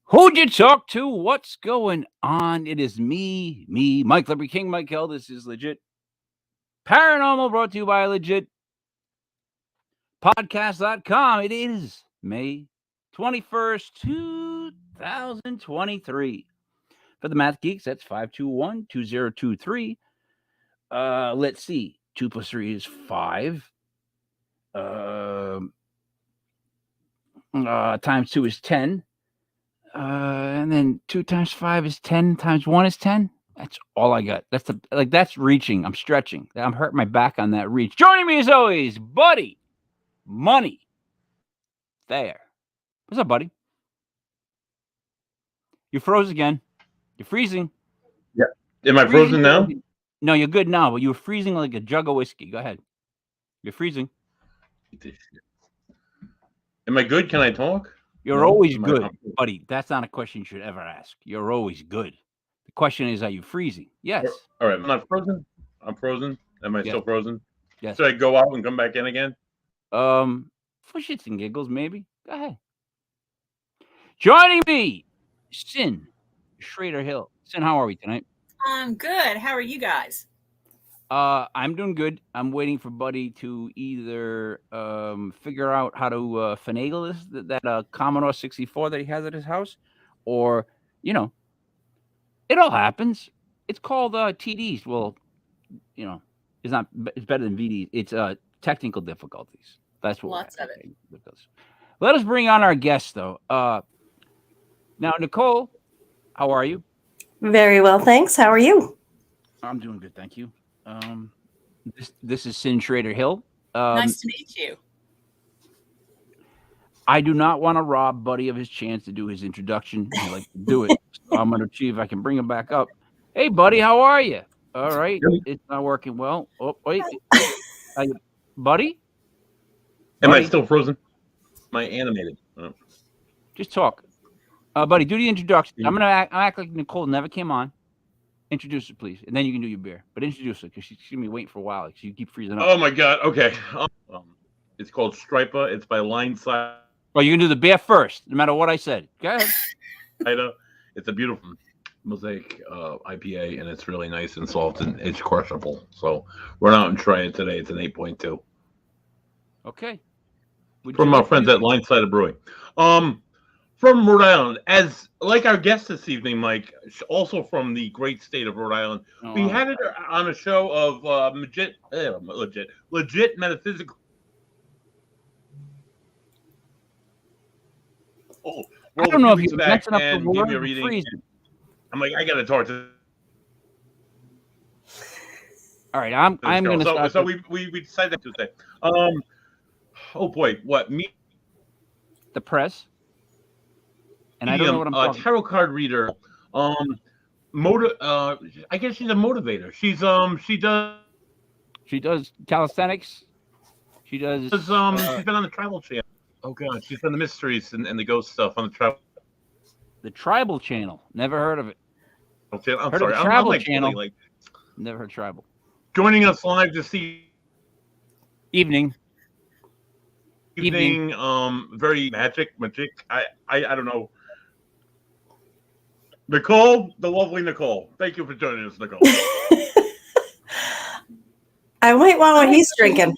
Who'd you talk to? What's going on? It is me, Mike Liberty King, Mike Hill. This is legit paranormal brought to you by legit podcast.com. It is May 21st, 2023. For the math geeks, that's 521-2023. Let's see. 2 plus 3 is 5. Times 2 is 10. And then 2 times 5 is 10, times 1 is 10. That's all I got. That's reaching. I'm stretching. I'm hurting my back on that reach. Joining me as always, Buddy Money Thayer. What's up, buddy? You froze again. You're freezing. Yeah. Am I frozen now? No, you're good now, but you were freezing like a jug of whiskey. Go ahead. You're freezing. Am I good? Can I talk? You're always good, buddy. That's not a question you should ever ask. You're always good. The question is, are you freezing? Yes. All right. I'm not frozen. I'm frozen. Am I still frozen? Yes. Should I go out and come back in again? For shits and giggles, maybe. Go ahead. Joining me, Shrader Hill. Sin, how are we tonight? I'm good. How are you guys? I'm doing good. I'm waiting for Buddy to either figure out how to finagle that Commodore 64 that he has at his house, or it all happens. It's called TDs. Well, it's better than VDs. It's technical difficulties. That's what. Lots of it. Let us bring on our guest, though. Now, Nicole, how are you? Very well, thanks. How are you? I'm doing good, thank you. This is Sin Shrader Hill. Nice to meet you. I do not want to rob Buddy of his chance to do his introduction. I like to do it. So I'm going to see if I can bring him back up. Hey, Buddy, how are you? All right. It's not working well. Oh, wait. Buddy? Am I still frozen? Am I animated? Oh. Just talk. Buddy, do the introduction. I'm going to act like Nicole never came on. Introduce her, please, and then you can do your beer. But introduce her, because she's going to be waiting for a while, because you keep freezing up. Oh, my God. Okay. It's called Striper. It's by Lineside. Well, you can do the beer first, no matter what I said. Go ahead. I know. It's a beautiful mosaic IPA, and it's really nice and soft, and it's crushable. So run out and try it today. It's an 8.2. Okay. From our friends at Lineside Brewing. From Rhode Island, as like our guest this evening, Mike, also from the great state of Rhode Island. We had it on a show of legit metaphysical. Oh, I don't know if he's messing up the word or freezing. I'm like, I got to talk to. All right, I'm going to start. So we decided that Tuesday. Oh boy, what me? The press. And I don't know what I'm talking. Tarot card reader. I guess she's a motivator. She does calisthenics. She does. She's been on the Tribal Channel. Oh god, she's done the mysteries and the ghost stuff on the Tribal. The Tribal Channel. Never heard of it. I'm sorry. I'm Tribal Channel. Like, never heard Tribal. Joining us live this evening. Very magic. I don't know. Nicole, the lovely Nicole. Thank you for joining us, Nicole. I might want what he's drinking.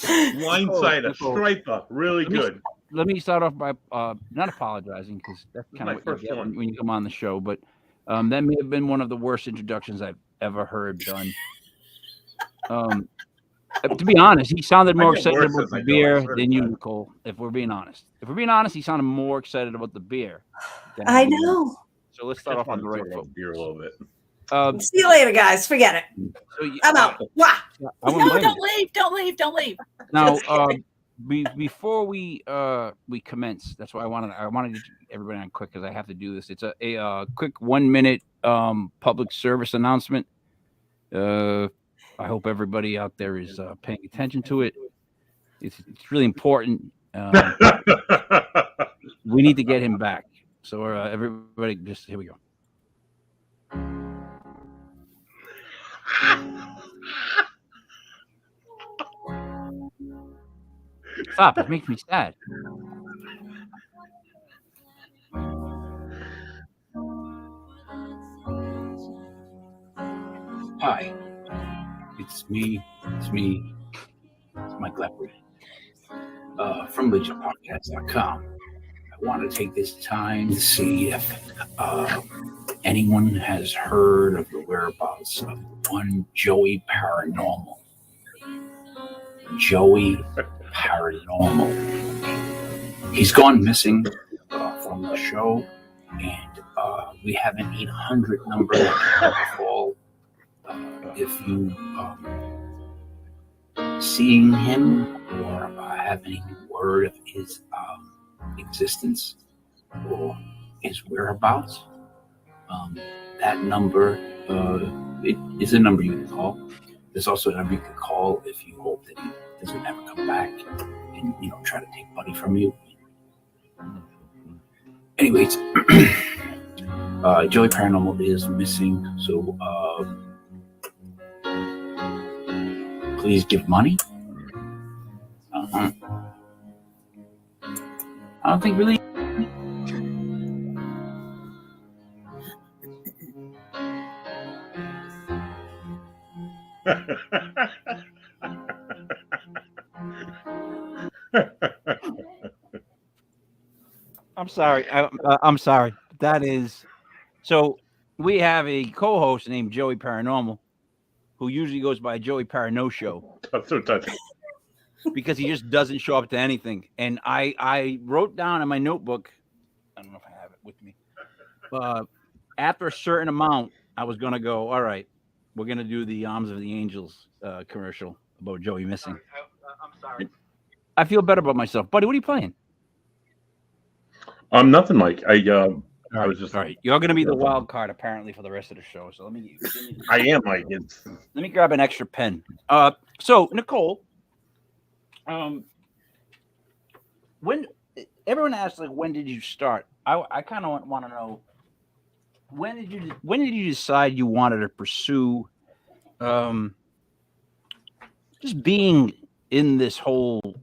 Linesider, Striper, really good. Let me start off by not apologizing, because that's kind of what you get when you come on the show, but that may have been one of the worst introductions I've ever heard done. To be honest, he sounded more excited about the beer than you, Nicole. If we're being honest, he sounded more excited about the beer. I know. So let's start off on the right foot. Beer a little bit. See you later, guys. Forget it. I'm out. Wow. No, don't leave. Now, before we commence, that's why I wanted to get everybody on quick, because I have to do this. It's a quick 1 minute public service announcement. I hope everybody out there is paying attention to it. It's really important. We need to get him back. So everybody, just here we go. Stop! It makes me sad. Hi, it's me. It's Mike Leopard from LegionPodcast.com. I want to take this time to see if anyone has heard of the whereabouts of one Joey Paranormal. Joey Paranormal. He's gone missing from the show, and we have an 800 number that you can call if you seeing him or have any word of his existence or his whereabouts. That number it is a number you can call. There's also a number you can call if you hope that he doesn't ever come back and try to take Buddy from you. Anyways, Joey Paranormal is missing, so please give money. I don't think really. I'm sorry. I'm sorry. That is so. We have a co-host named Joey Paranormal, who usually goes by Joey Parano Show. That's so touching. Because he just doesn't show up to anything. And I wrote down in my notebook. I don't know if I have it with me. After a certain amount, I was gonna go. All right, we're gonna do the Arms of the Angels commercial about Joey missing. I'm sorry. I feel better about myself, buddy. What are you playing? Nothing, Mike. I was just. All right. You're going to be the wild card apparently for the rest of the show. So let me I am, Mike. Let me grab an extra pen. So Nicole, when everyone asks like, when did you start? I kind of want to know when did you decide you wanted to pursue, just being in this whole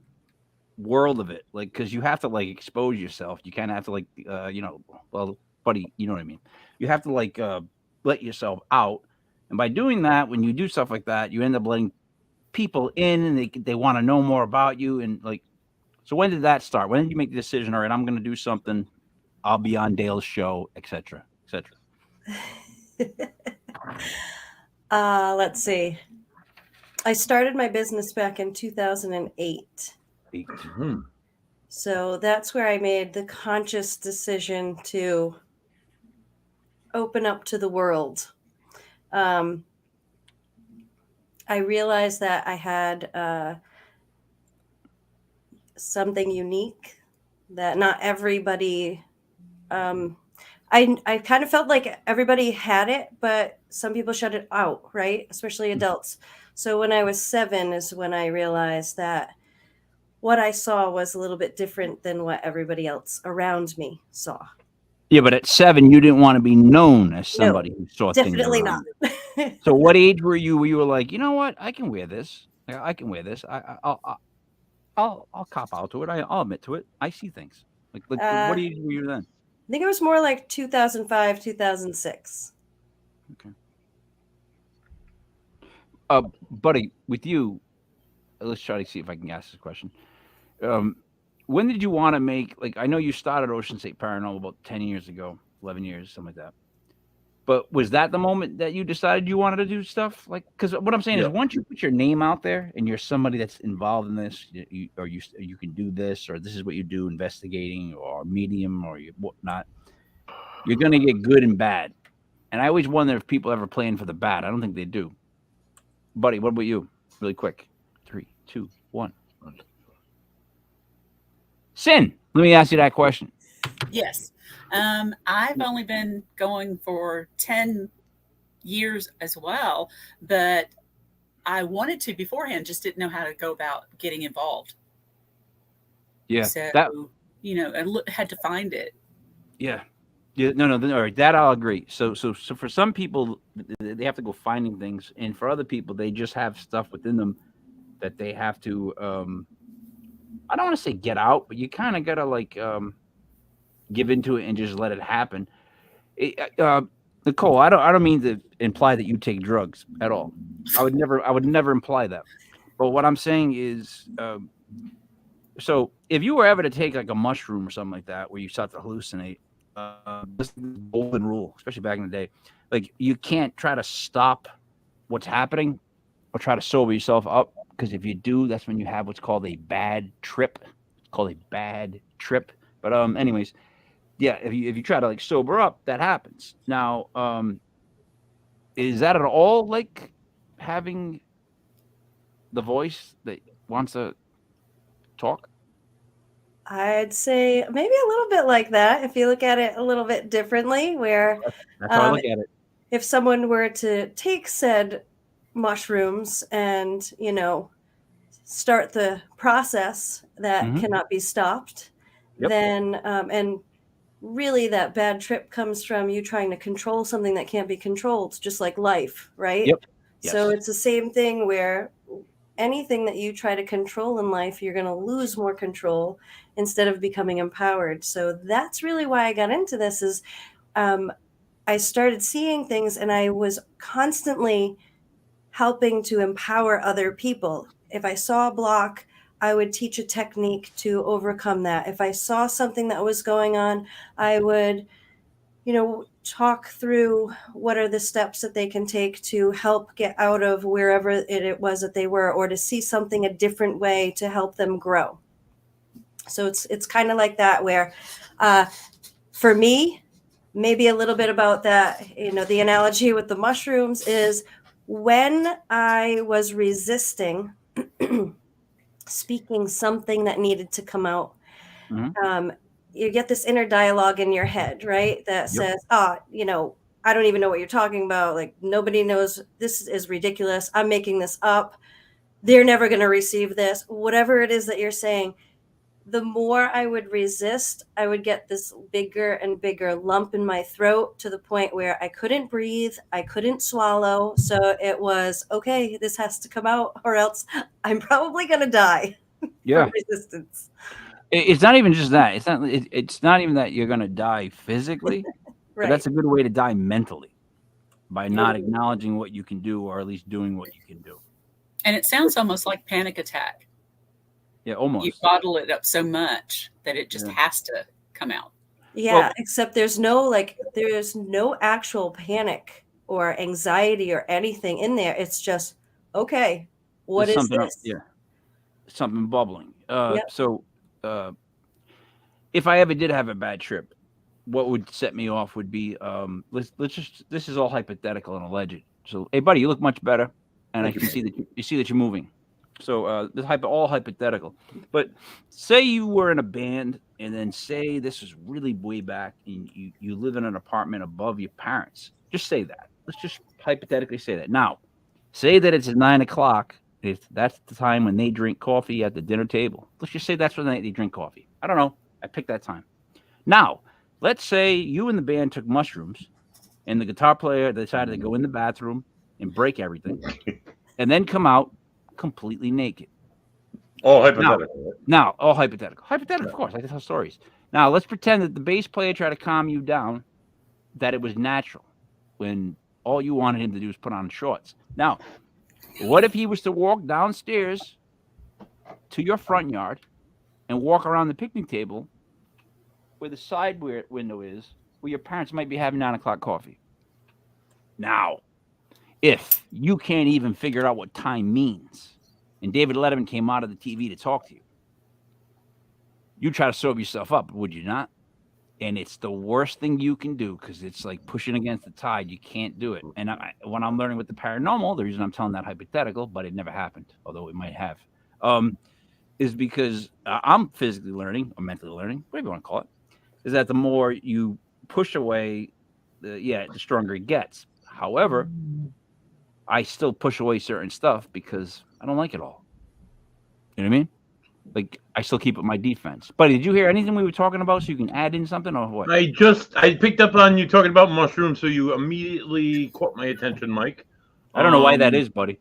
world of it, like, because you have to like expose yourself. You kind of have to like well, buddy, you know what I mean. You have to like let yourself out, and by doing that, when you do stuff like that, you end up letting people in, and they want to know more about you. And like, so when did that start? When did you make the decision? All right, I'm going to do something. I'll be on Dale's show, etc., etc. Let's see. I started my business back in 2008. Mm-hmm. So that's where I made the conscious decision to open up to the world. I realized that I had something unique that not everybody. I kind of felt like everybody had it, but some people shut it out, right? Especially adults. So when I was 7 is when I realized that what I saw was a little bit different than what everybody else around me saw. Yeah, but at 7, you didn't want to be known as somebody who saw things. Definitely not. So what age were you where you were like, you know what? I can wear this. I can wear this. I'll cop out to it. I'll admit to it. I see things. Like what age were you then? I think it was more like 2005, 2006. Okay. Buddy, with you, let's try to see if I can ask this question. When did you want to make, like, I know you started Ocean State Paranormal about 10 years ago, 11 years, something like that. But was that the moment that you decided you wanted to do stuff? Like, because what I'm saying is once you put your name out there and you're somebody that's involved in this, you can do this, or this is what you do, investigating or medium or whatnot, you're going to get good and bad. And I always wonder if people ever plan for the bad. I don't think they do. Buddy, what about you? Really quick. 3, 2, 1. Sin, let me ask you that question. Yes. I've only been going for 10 years as well, but I wanted to beforehand, just didn't know how to go about getting involved. Yeah. So, I had to find it. Yeah. Yeah. No. All right. That I'll agree. So for some people, they have to go finding things. And for other people, they just have stuff within them that they have to, I don't want to say get out, but you kind of got to like give into it and just let it happen. Nicole, I don't mean to imply that you take drugs at all. I would never imply that. But what I'm saying is, so if you were ever to take like a mushroom or something like that, where you start to hallucinate, this is the golden rule, especially back in the day, like you can't try to stop what's happening or try to sober yourself up, because if you do, that's when you have what's called a bad trip. It's called a bad trip. But anyways, yeah, if you try to like sober up, that happens. Now, is that at all like having the voice that wants to talk? I'd say maybe a little bit like that. If you look at it a little bit differently, where That's how I look at it. if someone were to take said mushrooms and, start the process that cannot be stopped, then, and really that bad trip comes from you trying to control something that can't be controlled, just like life, right? Yep. So Yes. it's the same thing where anything that you try to control in life, you're going to lose more control instead of becoming empowered. So that's really why I got into this is I started seeing things and I was constantly helping to empower other people. If I saw a block, I would teach a technique to overcome that. If I saw something that was going on, I would, talk through what are the steps that they can take to help get out of wherever it was that they were, or to see something a different way to help them grow. So it's kind of like that where for me, maybe a little bit about that, the analogy with the mushrooms is when I was resisting speaking something that needed to come out, you get this inner dialogue in your head, right? That says, I don't even know what you're talking about. Like, nobody knows. This is ridiculous. I'm making this up. They're never going to receive this. Whatever it is that you're saying, the more I would resist, I would get this bigger and bigger lump in my throat to the point where I couldn't breathe. I couldn't swallow. So it was, okay, this has to come out or else I'm probably going to die from resistance. It's not even just that. It's not even that you're going to die physically. Right. But that's a good way to die mentally, by not acknowledging what you can do, or at least doing what you can do. And it sounds almost like panic attack. Yeah, almost. You bottle it up so much that it just has to come out. Yeah, except there's no actual panic or anxiety or anything in there. It's just, okay, what is this? Yeah, something bubbling. So if I ever did have a bad trip, what would set me off would be let's just, this is all hypothetical and alleged. So, hey buddy, you look much better, and I can see that you're moving. So this all hypothetical. But say you were in a band, and then say this is really way back, and you live in an apartment above your parents. Just say that. Let's just hypothetically say that. Now, say that it's at 9 o'clock. If that's the time when they drink coffee at the dinner table. Let's just say that's when they drink coffee. I don't know. I picked that time. Now, let's say you and the band took mushrooms, and the guitar player decided to go in the bathroom and break everything, and then come out completely naked. All hypothetical. Now, all hypothetical. Hypothetical, of course. I can tell stories. Now, let's pretend that the bass player tried to calm you down, that it was natural, when all you wanted him to do was put on shorts. Now, what if he was to walk downstairs to your front yard and walk around the picnic table where the side window is, where your parents might be having 9 o'clock coffee? Now, if you can't even figure out what time means, and David Letterman came out of the TV to talk to you, you try to sober yourself up, would you not? And it's the worst thing you can do, because it's like pushing against the tide. You can't do it. And when I'm learning with the paranormal, the reason I'm telling that hypothetical, but it never happened, although it might have, is because I'm physically learning, or mentally learning, whatever you want to call it, is that the more you push away, the stronger it gets. However, I still push away certain stuff because I don't like it all. You know what I mean? Like, I still keep up my defense. Buddy, did you hear anything we were talking about, so you can add in something, or what? I picked up on you talking about mushrooms, so you immediately caught my attention, Mike. I don't know why that is, buddy.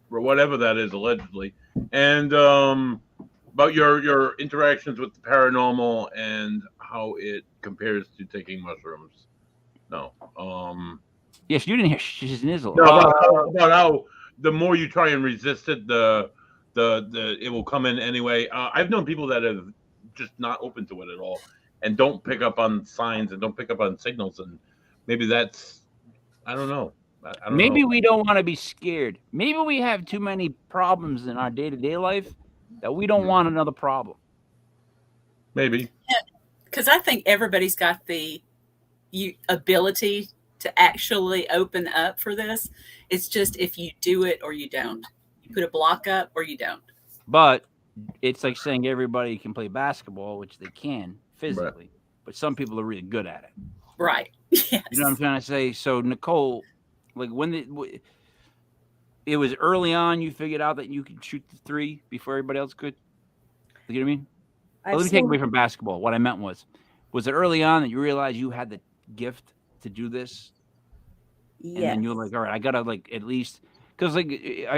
Or whatever that is, allegedly. And about your interactions with the paranormal and how it compares to taking mushrooms. No. Yes, you didn't hear schnizzle. No, about how the more you try and resist it, the it will come in anyway. I've known people that have just not open to it at all and don't pick up on signs and don't pick up on signals, and maybe that's, I don't know. I don't Maybe know. we don't want to be scared. Maybe we have too many problems in our day-to-day life that we don't want another problem. Maybe. Because I think everybody's got the ability to actually open up for this. It's just if you do it or you don't. You put a block up or you don't. But it's like saying everybody can play basketball, which they can physically, Right. but some people are really good at it. Right. Yes. You know what I'm trying to say? So, Nicole, like when it was early on, you figured out that you could shoot the three before everybody else could? You know what I mean? Let me take away from basketball. What I meant was it early on that you realized you had the gift to do this? Yes. And then you're like, all right, I gotta like at least, because like,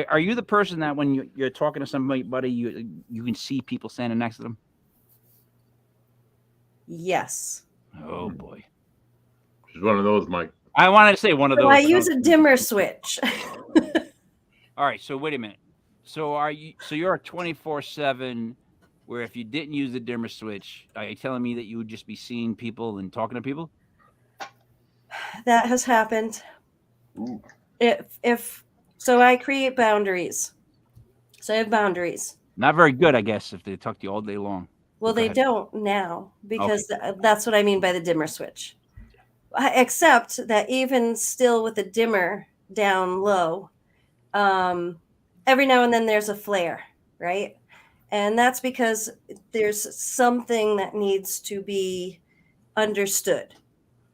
are you the person that when you're talking to somebody, you can see people standing next to them? Yes. Oh boy, She's one of those, Mike. I wanted to say one of those. I use a dimmer switch. All right, so wait a minute. So you're a 24/7. Where if you didn't use the dimmer switch, are you telling me that you would just be seeing people and talking to people? That has happened. Ooh. If so, I create boundaries. So I have boundaries. Not very good, I guess, if they talk to you all day long. Well, they don't now because that's what I mean by the dimmer switch. Except that even still with the dimmer down low, every now and then there's a flare, right? And that's because there's something that needs to be understood.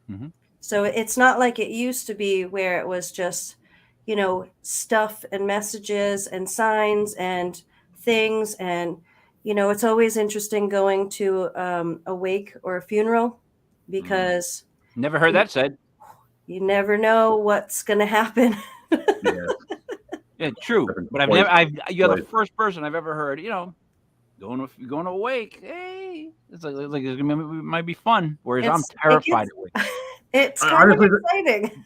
Mm-hmm. So it's not like it used to be where it was just, stuff and messages and signs and things. And, it's always interesting going to a wake or a funeral because never heard that said. You never know what's going to happen. Yeah, true. But you're the first person I've ever heard, going to a wake. Hey, it's like it might be fun. Whereas I'm terrified of wakes. It's kind of exciting.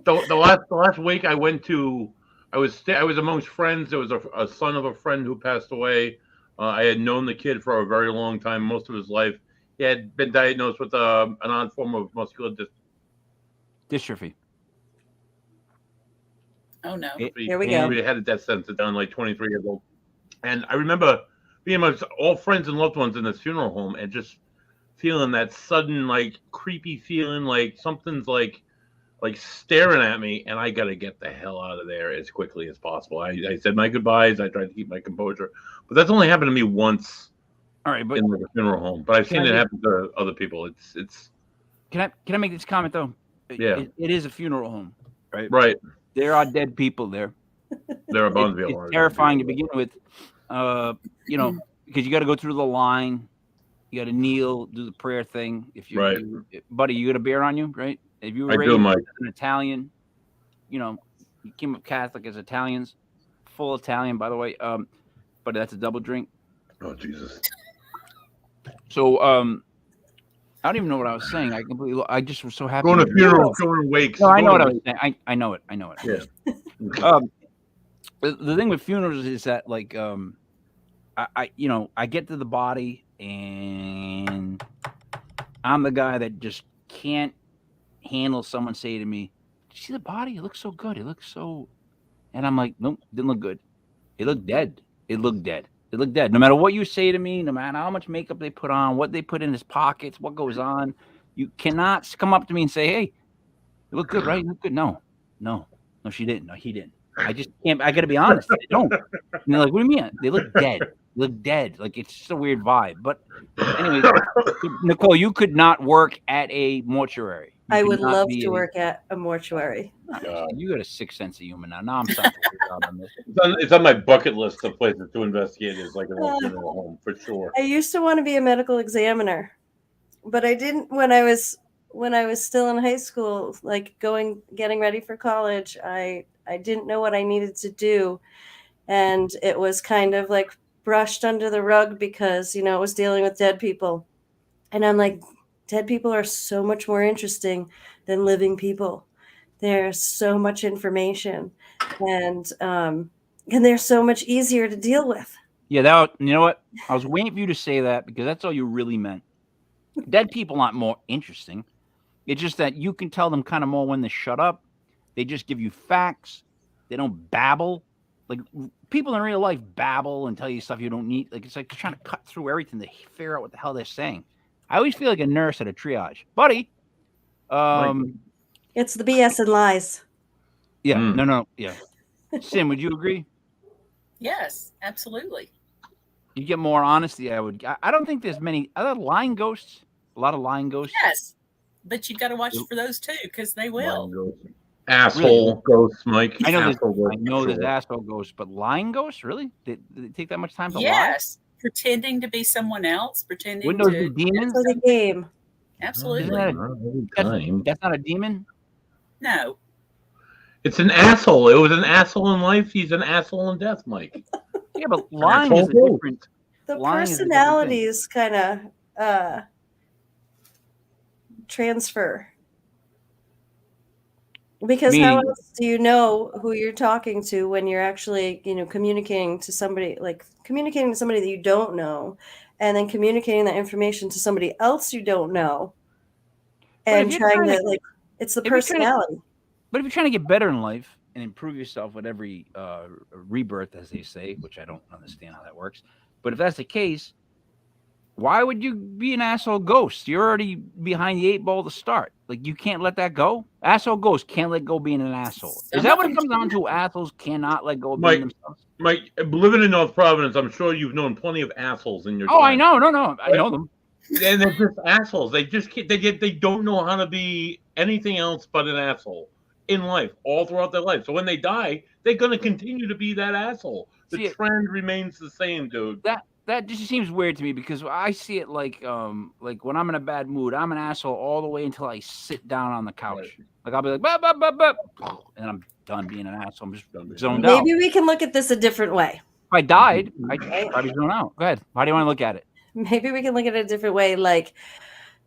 The last wake I went to, I was amongst friends. There was a son of a friend who passed away. I had known the kid for a very long time, most of his life. He had been diagnosed with an odd form of muscular dystrophy. Oh no! Here we go. He had a death sentence down like 23 years old, and I remember being amongst all friends and loved ones in this funeral home, and just feeling that sudden like creepy feeling, like something's like staring at me, and I got to get the hell out of there as quickly as possible. I said my goodbyes. I tried to keep my composure, but that's only happened to me once. All right, but in the funeral home, but I've seen it happen to other people. It's. Can I make this comment though? Yeah, it is a funeral home, right? Right. There are dead people there. There are bound to be. It's terrifying to begin with, because you got to go through the line. You got to kneel, do the prayer thing. If you, right, buddy, you got a beer on you, right? If you were I do, Mike. An Italian, you came up Catholic as Italians, full Italian, by the way. But that's a double drink. Oh Jesus. So, I don't even know what I was saying. I just was so happy. Going to funerals, going to wakes. No, I know what I was saying. I know it. Yeah. The thing with funerals is that, like, I get to the body and I'm the guy that just can't handle someone say to me, "Did you see the body? It looks so good. It looks so," and I'm like, "Nope, didn't look good. It looked dead. It looked dead. It looked dead." No matter what you say to me, no matter how much makeup they put on, what they put in his pockets, what goes on, you cannot come up to me and say, "Hey, you look good, right? You look good." No, she didn't. No, he didn't. I just can't. I got to be honest. They don't. And they're like, "What do you mean? They look dead. Look dead." Like, it's just a weird vibe. But anyway, Nicole, you could not work at a mortuary. I would love to work at a mortuary. You got a sick sense of humor now. Now I'm starting to figure out on this. It's on my bucket list of places to investigate. Is like an old funeral home for sure. I used to want to be a medical examiner, but I didn't when I was still in high school, like getting ready for college. I didn't know what I needed to do, and it was kind of like brushed under the rug because it was dealing with dead people, and I'm like, dead people are so much more interesting than living people. There's so much information, and they're so much easier to deal with. Yeah, you know what? I was waiting for you to say that because that's all you really meant. Dead people aren't more interesting. It's just that you can tell them kind of more when to shut up. They just give you facts. They don't babble. Like people in real life babble and tell you stuff you don't need. Like it's like trying to cut through everything to figure out what the hell they're saying. I always feel like a nurse at a triage. Buddy, it's the BS and lies. Yeah, no, yeah. Sim, would you agree? Yes, absolutely. You get more honesty. I don't think there's many other lying ghosts. A lot of lying ghosts. Yes, but you got to watch for those too because they will. Asshole ghosts, Mike. I know there's asshole ghosts, but lying ghosts, really? Did it take that much time to lie? Yes, pretending to be someone else, pretending Wouldn't those to be demons? It's like a game. Absolutely. That's not a demon? No. It's an asshole. It was an asshole in life. He's an asshole in death, Mike. Yeah, but lying is different. The personalities kind of transfer. Because how else do you know who you're talking to when you're actually, communicating to somebody that you don't know, and then communicating that information to somebody else you don't know, and trying to it's the personality. But if you're trying to get better in life and improve yourself with every rebirth, as they say, which I don't understand how that works, but if that's the case, why would you be an asshole ghost? You're already behind the 8 ball to start. Like, you can't let that go? Asshole ghosts can't let go of being an asshole. Is that what it comes down to? Assholes cannot let go of being themselves? Mike, living in North Providence, I'm sure you've known plenty of assholes in your time. I know. No. I know them. And they're just assholes. They just can't, they don't know how to be anything else but an asshole in life, all throughout their life. So when they die, they're going to continue to be that asshole. The trend remains the same, dude. That just seems weird to me because I see it like when I'm in a bad mood, I'm an asshole all the way until I sit down on the couch. Right. Like I'll be like, bah, bah, bah, bah, and I'm done being an asshole. I'm just zoned out. Maybe we can look at this a different way. If I died, I'd probably zone out. Go ahead. How do you want to look at it? Maybe we can look at it a different way. Like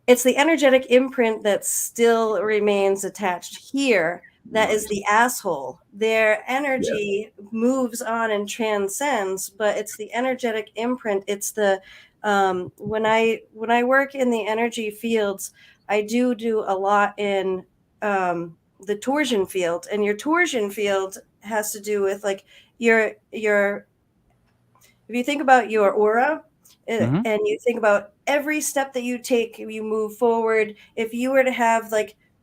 it's the energetic imprint that still remains attached here. That is the asshole. Their energy moves on and transcends, but it's the energetic imprint. It's the when I work in the energy fields, I do a lot in the torsion field, and your torsion field has to do with like your if you think about your aura and you think about every step that you take, you move forward. If you were to have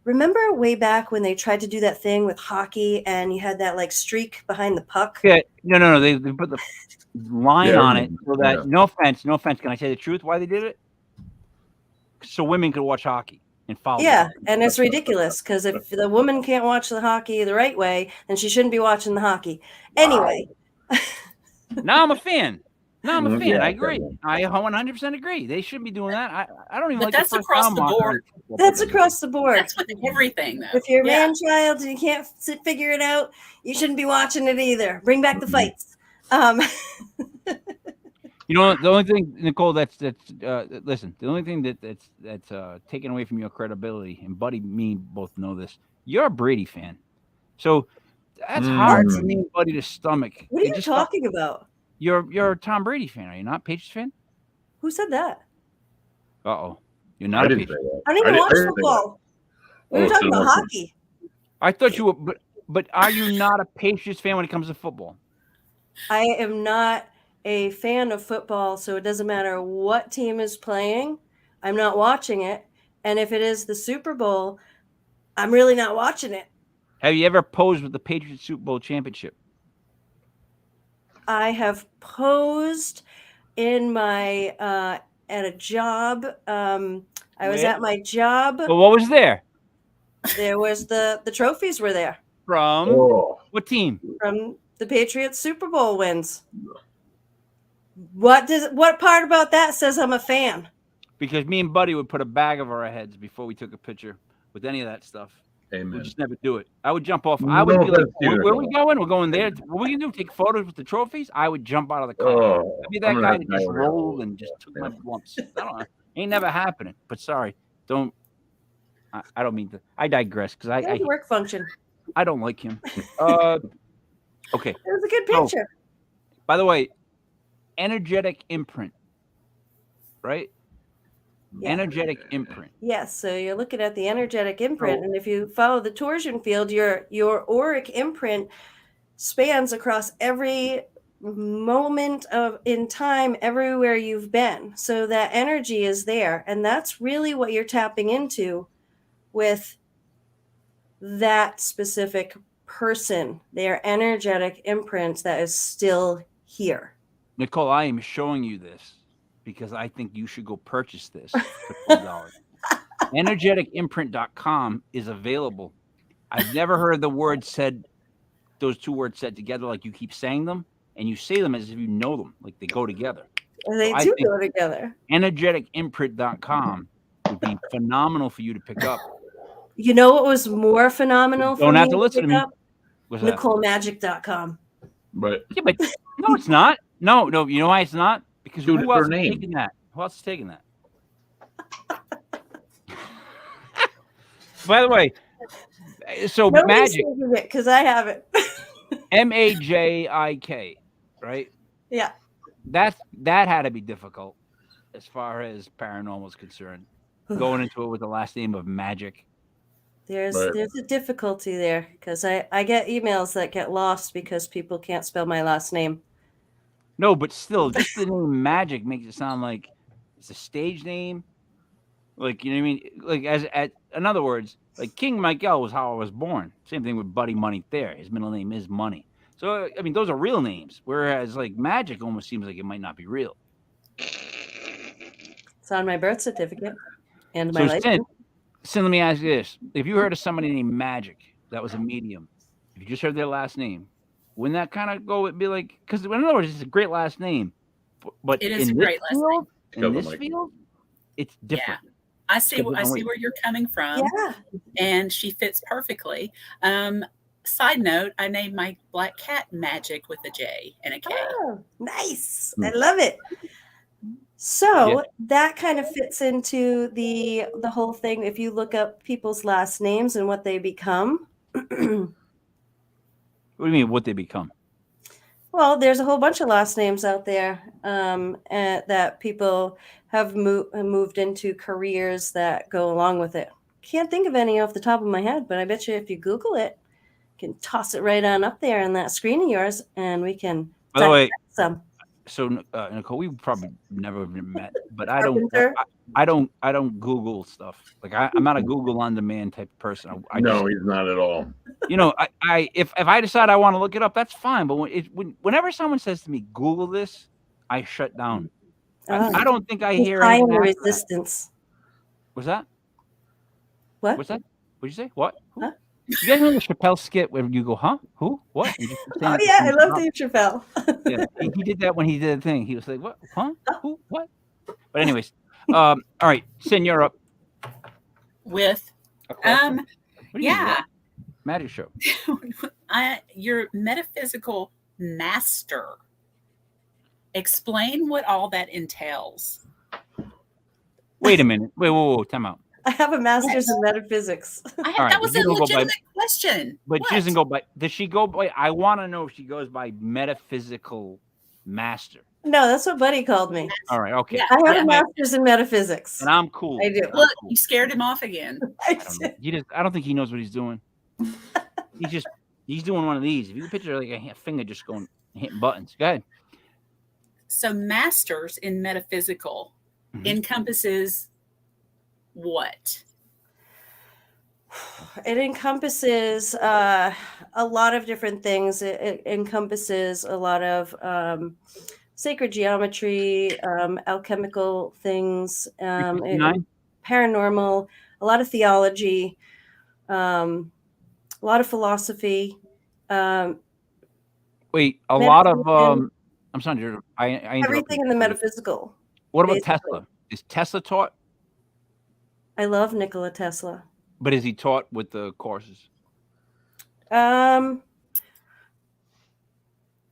remember way back when they tried to do that thing with hockey and you had that like streak behind the puck? Yeah, no. They put the line on it so that no offense. Can I say the truth? Why they did it? So women could watch hockey and follow. Yeah, and it's ridiculous because if the woman can't watch the hockey the right way, then she shouldn't be watching the hockey. Anyway. Now I'm a fan. I agree. I 100% agree. They shouldn't be doing that. I don't even like that's across the board. That's across the board. That's with everything, though. If you're a man-child and you can't figure it out, you shouldn't be watching it either. Bring back the fights. You know, the only thing, Nicole, listen. The only thing that's taken away from your credibility, and Buddy, me both know this. You're a Brady fan, so that's hard for me and Buddy to stomach. What are you talking about? You're a Tom Brady fan, are you not? Patriots fan? Who said that? Uh-oh. You're not a Patriots fan. I don't even watch football. We were talking about hockey. I thought you were, but are you not a Patriots fan when it comes to football? I am not a fan of football, so it doesn't matter what team is playing. I'm not watching it. And if it is the Super Bowl, I'm really not watching it. Have you ever posed with the Patriots Super Bowl championship? I have posed in my at a job. I was at my job. Well, what was there? There was the trophies were there. From what team? From the Patriots Super Bowl wins. What part about that says I'm a fan? Because me and Buddy would put a bag over our heads before we took a picture with any of that stuff. Amen. We just never do it. I would jump off. I would be like, where are we going? We're going there. What are we going to do? Take photos with the trophies? I would jump out of the car. I'd be that guy that just rolled and just took my lumps. I don't know. Ain't never happening. But sorry. I'm I don't mean to. I digress because I work function. I don't like him. Okay. It was a good picture. By the way, energetic imprint, right? Yeah. Energetic imprint. Yes. So you're looking at the energetic imprint, and if you follow the torsion field, your auric imprint spans across every moment in time, everywhere you've been. So that energy is there, and that's really what you're tapping into with that specific person, their energetic imprint that is still here. Nicole, I am showing you this because I think you should go purchase this for $12. Energeticimprint.com is available. I've never heard the word said, those two words said together like you keep saying them, and you say them as if you know them, like they go together. They do go together. Energeticimprint.com would be phenomenal for you to pick up. You know what was more phenomenal for Don't me have to listen to me. What's that? NicoleMagic.com. Right. Yeah, but no, it's not. No, you know why it's not? Because Dude, who else her is name. taking that? Who else is taking that? By the way, so Nobody's magic, taking it because I have it. MAJIK, right? Yeah. That had to be difficult as far as paranormal is concerned. Going into it with the last name of Magic. There's a difficulty there because I get emails that get lost because people can't spell my last name. No, but still, just the name Magic makes it sound like it's a stage name. Like, you know what I mean? Like, in other words, like King Michael was how I was born. Same thing with Buddy Money Thayer. His middle name is Money. So, I mean, those are real names. Whereas, like, Magic almost seems like it might not be real. It's on my birth certificate and my license. Sin, let me ask you this. If you heard of somebody named Magic that was a medium, if you just heard their last name, wouldn't that kind of go, it'd be like, because in other words, it's a great last name. But it is a great last name. In this field, it's different. Yeah. I see where you're coming from. Yeah. And she fits perfectly. Side note, I named my black cat Magic with a J and a K. Oh, nice. I love it. So that kind of fits into the whole thing. If you look up people's last names and what they become. What do you mean what they become? Well, there's a whole bunch of last names out there that people have moved into careers that go along with it. Can't think of any off the top of my head, but I bet you if you Google it, you can toss it right on up there in that screen of yours, and we can. By the way, some. So Nicole, we probably never even met, but I don't Google stuff. Like I'm not a Google on demand type of person. No, he's not at all. You know, if I decide I want to look it up, that's fine. But whenever someone says to me, Google this, I shut down. I don't think I hear anything. Resistance. What's that? What? What's that? What'd you say? What? Huh? You guys know the Chappelle skit where you go, huh? Who? What? Oh yeah, I love Dave Chappelle. Yeah, he did that when he did the thing. He was like, what? Huh? Who? What? But anyways, all right, Sin, you're up. With Magic show. Your metaphysical master. Explain what all that entails. Wait a minute. Whoa, time out. I have a master's in metaphysics. That was a legitimate question. But she doesn't go by. Does she go by? I want to know if she goes by metaphysical master. No, that's what Buddy called me. All right, okay. Yeah, I have a master's in metaphysics, and I'm cool. I do. Look, you scared him off again. I don't think he knows what he's doing. He's doing one of these. If you can picture like a finger just going hitting buttons. Go ahead. So, masters in metaphysical encompasses what? It encompasses a lot of different things. It encompasses a lot of sacred geometry, alchemical things, paranormal, a lot of theology, a lot of philosophy. Wait, a lot of I'm sorry, I everything in the metaphysical. What about Tesla? Is Tesla taught? I love Nikola Tesla. But is he taught with the courses?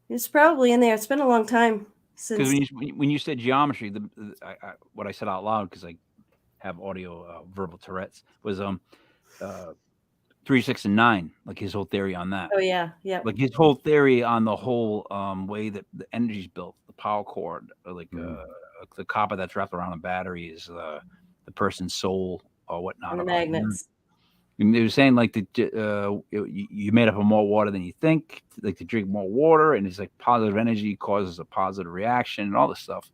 It's probably in there. It's been a long time since. Because when you said geometry, what I said out loud, because I have audio verbal Tourette's, was 3, 6, and 9. Like his whole theory on that. Oh yeah, yeah. Like his whole theory on the whole way that the energy's built, the power cord, like the copper that's wrapped around a battery is the person's soul or whatnot. And the magnets. And they were saying like you made up of more water than you think. Like to drink more water, and it's like positive energy causes a positive reaction and all this stuff.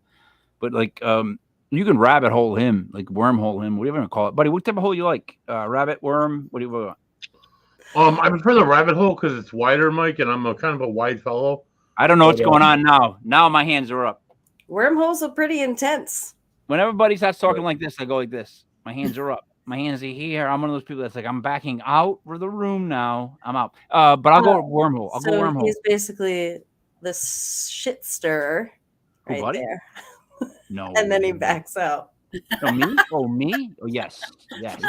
But like you can rabbit hole him, like wormhole him, whatever you want to call it. Buddy, what type of hole you like? Rabbit, worm? What do you want? I prefer the rabbit hole because it's wider, Mike, and I'm a kind of a wide fellow. I don't know what's going on now. Now my hands are up. Wormholes are pretty intense. When everybody starts talking like this, I go like this. My hands are up. My hands are here. I'm one of those people that's like, I'm backing out of the room now. I'm out. But I'll go wormhole. I'll go wormhole. He's basically the shit stirrer right there. No. And then he backs out. Oh, me? Oh, me? Oh, yes. Yes.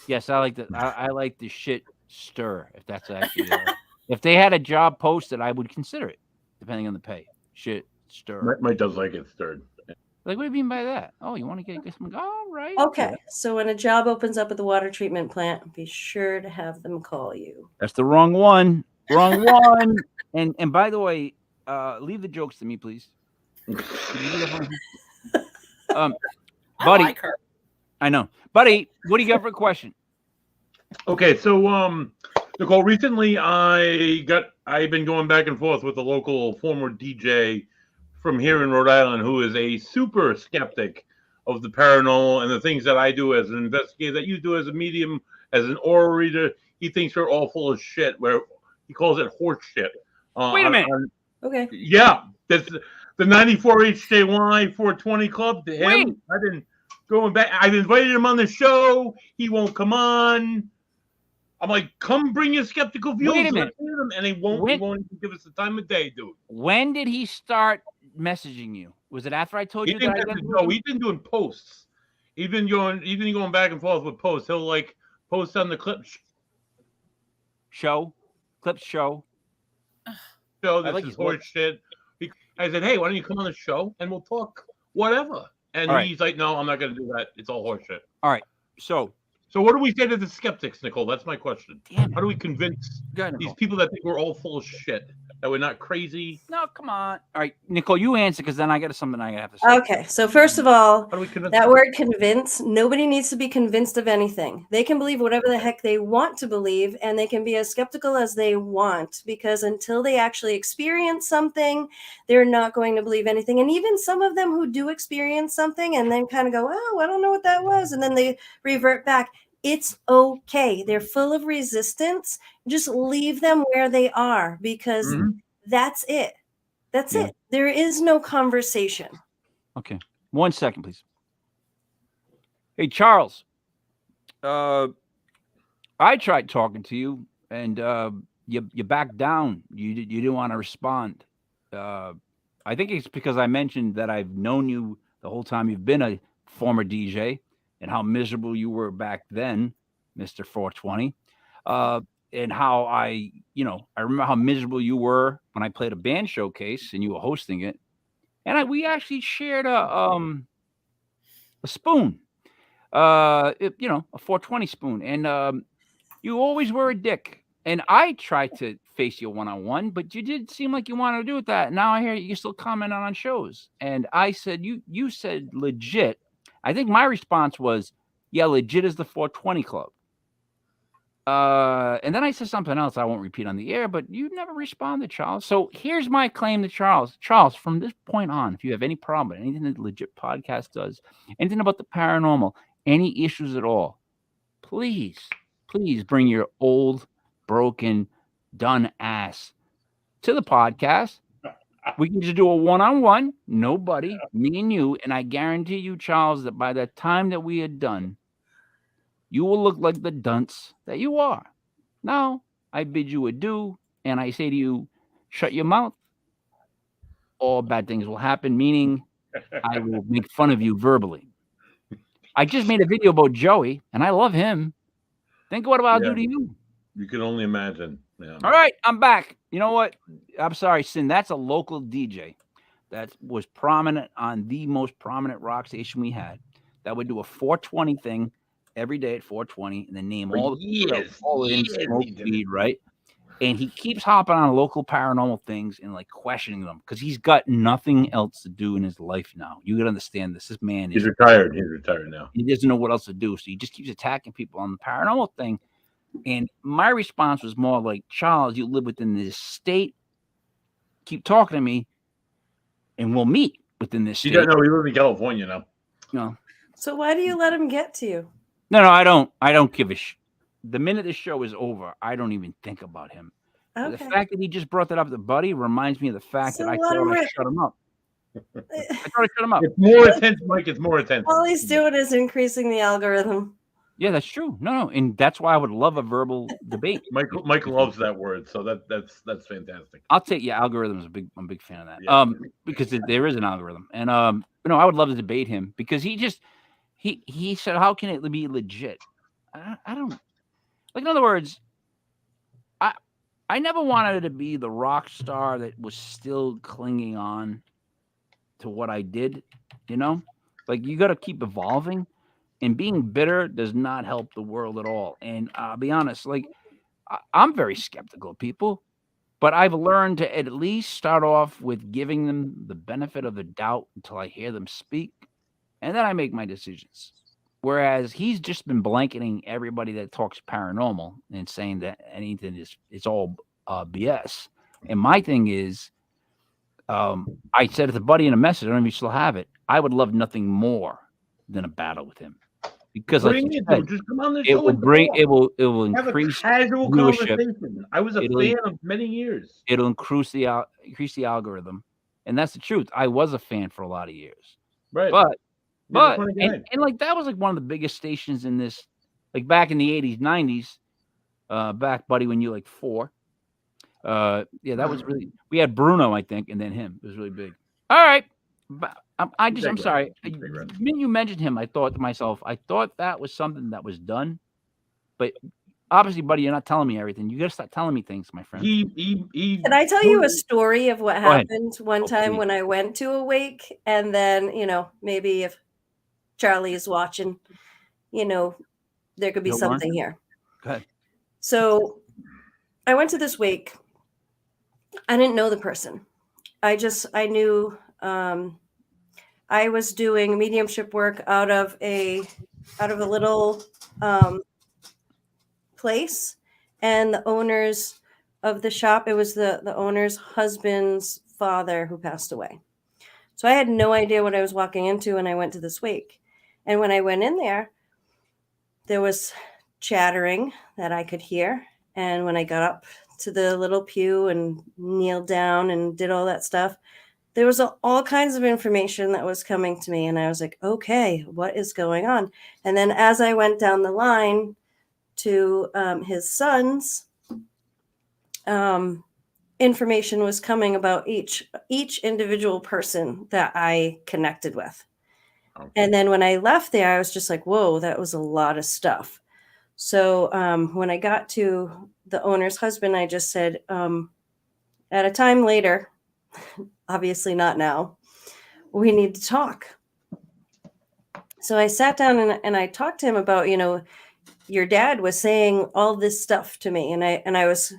Yes, I like that. I like the shit stir. If that's actually, if they had a job posted, I would consider it, depending on the pay. Shit stir. Mike does like it stirred. Like, what do you mean by that? Oh, you want to get some? All right. Okay, so when a job opens up at the water treatment plant, be sure to have them call you. That's the wrong one. Wrong one. And by the way, leave the jokes to me, please. Buddy, I like her. I know, Buddy. What do you got for a question? Okay, so Nicole, recently I've been going back and forth with a local former DJ from here in Rhode Island who is a super skeptic of the paranormal and the things that I do as an investigator, that you do as a medium, as an aura reader. He thinks they're all full of shit, where he calls it horse shit. Wait a minute. Okay. Yeah, that's the 94 HJY 420 Club. To him, Wait. I've been going back. I've invited him on the show. He won't come on. I'm like, come bring your skeptical views. Wait a minute. And he won't even give us the time of day, dude. When did he start messaging you? Was it after I told you that? No, he's been doing posts. He's been going back and forth with posts. He'll like post on the clips show. This is horse shit. I said, hey, why don't you come on the show and we'll talk whatever. And he's like, no, I'm not going to do that. It's all horse shit. All right. So what do we say to the skeptics, Nicole? That's my question. Damn. How do we convince these people that think we're all full of shit, that we're not crazy? No, come on. All right, Nicole, you answer because then I got something I have to say. Okay, so first of all, How do we convince that word convince, nobody needs to be convinced of anything. They can believe whatever the heck they want to believe, and they can be as skeptical as they want, because until they actually experience something, they're not going to believe anything. And even some of them who do experience something and then kind of go, oh, I don't know what that was, and then they revert back. It's okay. They're full of resistance. Just leave them where they are, because that's it. That's it. There is no conversation. Okay. 1 second, please. Hey, Charles. I tried talking to you, and you backed down. You didn't want to respond. I think it's because I mentioned that I've known you the whole time you've been a former DJ, and how miserable you were back then, Mr. 420. And how I remember how miserable you were when I played a band showcase and you were hosting it. And we actually shared a spoon, a 420 spoon. And you always were a dick. And I tried to face you one-on-one, but you did seem like you wanted to do with that. Now I hear you still comment on shows. And I said, you said legit. I think my response was, yeah, legit is the 420 Club. And then I said something else I won't repeat on the air, but you never responded, Charles. So here's my claim to Charles. Charles, from this point on, if you have any problem with anything that Legit Podcast does, anything about the paranormal, any issues at all, please bring your old, broken, done ass to the podcast. We can just do a one-on-one, nobody, me and you, and I guarantee you, Charles, that by the time that we are done, you will look like the dunce that you are. Now, I bid you adieu, and I say to you, shut your mouth, or bad things will happen, meaning I will make fun of you verbally. I just made a video about Joey, and I love him. Think what I'll do to you. You can only imagine. Yeah. All right, I'm back. You know what? I'm sorry, Sin. That's a local DJ that was prominent on the most prominent rock station we had. that would do a 420 thing every day at 420 and then name all the people that years, call in, years smoke he did weed, right? And he keeps hopping on local paranormal things and like questioning them because he's got nothing else to do in his life now. You got to understand this. This man He's is retired. He's retired now. he doesn't know what else to do. So he just keeps attacking people on the paranormal thing. And my response was more like, Charles, you live within this state. Keep talking to me and we'll meet within this state. You don't know. We live in California now. No. So why do you let him get to you? No, I don't. I don't give a the minute the show is over, I don't even think about him. Okay. The fact that he just brought that up to Buddy reminds me of the fact So that I let thought him I rip. shut him up. I thought I shut him up. It's more intense, Mike. It's more intense. All he's doing is increasing the algorithm. Yeah, that's true. No, and that's why I would love a verbal debate. Michael loves that word, so that's fantastic. I'll take algorithms. I'm a big fan of that. Yeah. Because there is an algorithm, and I would love to debate him because he said, how can it be legit? I don't like. In other words, I never wanted to be the rock star that was still clinging on to what I did. You know, like you got to keep evolving, and being bitter does not help the world at all. And I'll be honest, like I'm very skeptical of people, but I've learned to at least start off with giving them the benefit of the doubt until I hear them speak, and then I make my decisions. Whereas he's just been blanketing everybody that talks paranormal and saying that anything is all BS. And my thing is, I said it to Buddy in a message. I don't know if you still have it. I would love nothing more than a battle with him because, like you said, just come on the it show. will Have increase a casual viewership. conversation. I was a fan of many years. It'll increase the algorithm, and that's the truth. I was a fan for a lot of years, Right? But and like that was like one of the biggest stations in this, like back in the 80s, 90s, back, Buddy, when you were like 4. Yeah, that was really, we had Bruno, I think, and then him. It was really big. All right. But I'm sorry. When you mentioned him, I thought to myself, I thought that was something that was done. But obviously, Buddy, you're not telling me everything. You got to start telling me things, my friend. Can I tell you a story of what happened one time when I went to a wake? And then, maybe if Charlie is watching, there could be something here. Go ahead. So I went to this wake. I didn't know the person. I knew I was doing mediumship work out of a little place, and the owners of the shop, it was the owner's husband's father who passed away. So I had no idea what I was walking into when I went to this wake. And when I went in there was chattering that I could hear. And when I got up to the little pew and kneeled down and did all that stuff, there was all kinds of information that was coming to me. And I was like, okay, what is going on? And then as I went down the line to his sons, information was coming about each individual person that I connected with. Okay. And then when I left there, I was just like, whoa, that was a lot of stuff. So when I got to the owner's husband, I just said, at a time later, obviously not now, we need to talk. So I sat down and I talked to him about, your dad was saying all this stuff to me. And I was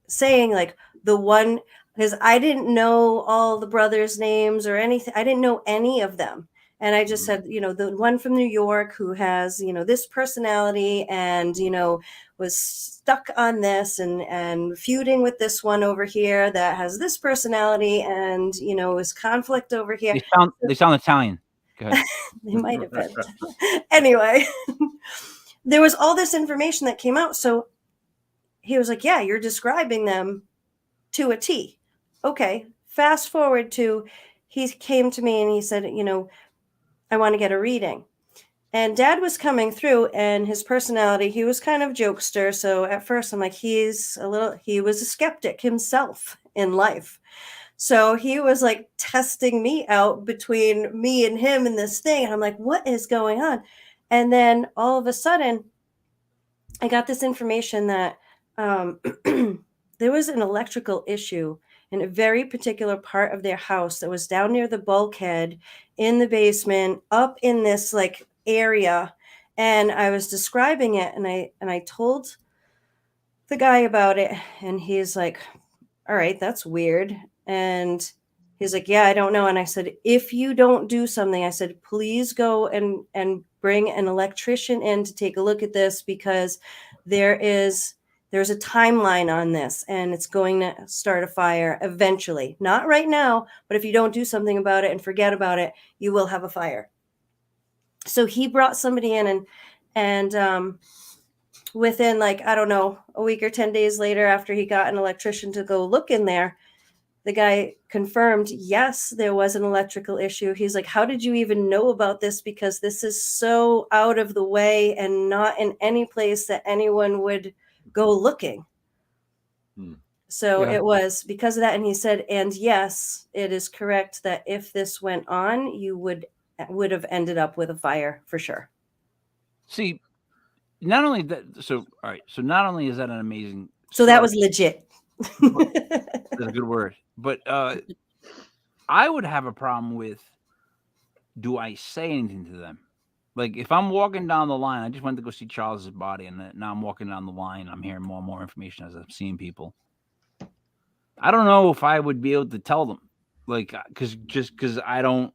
saying like the one, because I didn't know all the brothers' names or anything. I didn't know any of them. And I just said, the one from New York who has, this personality and, was stuck on this and feuding with this one over here that has this personality and, is conflict over here. They sound Italian. Go ahead. They might have been. Anyway, there was all this information that came out. So he was like, yeah, you're describing them to a T. Okay. Fast forward to, he came to me and he said, I want to get a reading. And Dad was coming through, and his personality, he was kind of jokester. So at first I'm like, he was a skeptic himself in life. So he was like testing me out between me and him in this thing. And I'm like, what is going on? And then all of a sudden I got this information that there was an electrical issue in a very particular part of their house that was down near the bulkhead in the basement, up in this like area. And I was describing it, and I told the guy about it, and he's like, all right, that's weird. And he's like, yeah, I don't know. And I said, if you don't do something, I said, please go and bring an electrician in to take a look at this, because there's a timeline on this, and it's going to start a fire eventually. Not right now, but if you don't do something about it and forget about it, you will have a fire. So he brought somebody in, and within, like, I don't know, a week or 10 days later, after he got an electrician to go look in there, the guy confirmed, yes, there was an electrical issue. He's like, how did you even know about this? Because this is so out of the way and not in any place that anyone would go looking. So it was because of that. And he said, and yes, it is correct that if this went on, you would have ended up with a fire for sure. See, not only that, so all right, so not only is that an amazing so that was legit. That's a good word. But I would have a problem with, do I say anything to them? Like, if I'm walking down the line, I just went to go see Charles's body, and now I'm walking down the line, I'm hearing more and more information as I'm seeing people. I don't know if I would be able to tell them, like, because I don't.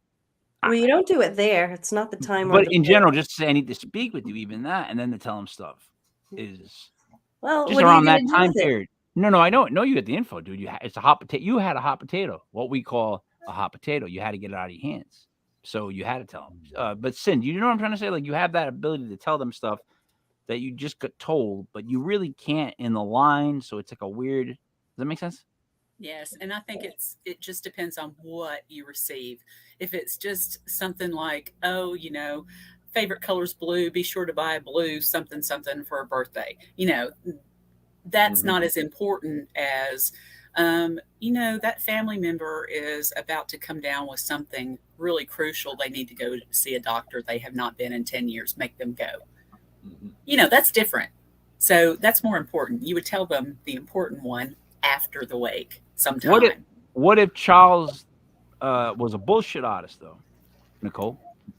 Well, you don't do it there. It's not the time. But in general, just to say I need to speak with you, even that, and then to tell them stuff is just around that time period. No, I know you get the info, dude. It's a hot potato. You had a hot potato, what we call a hot potato. You had to get it out of your hands, so you had to tell them. But Sin, you know what I'm trying to say? Like, you have that ability to tell them stuff that you just got told, but you really can't in the line. So it's like a weird. Does that make sense? Yes, and I think it just depends on what you receive. If it's just something like, oh, favorite color's blue, be sure to buy a blue something for a birthday. That's not as important as, that family member is about to come down with something really crucial. They need to go see a doctor they have not been in 10 years. Make them go. That's different. So that's more important. You would tell them the important one after the wake sometime. What if Charles was a bullshit artist, though, Nicole?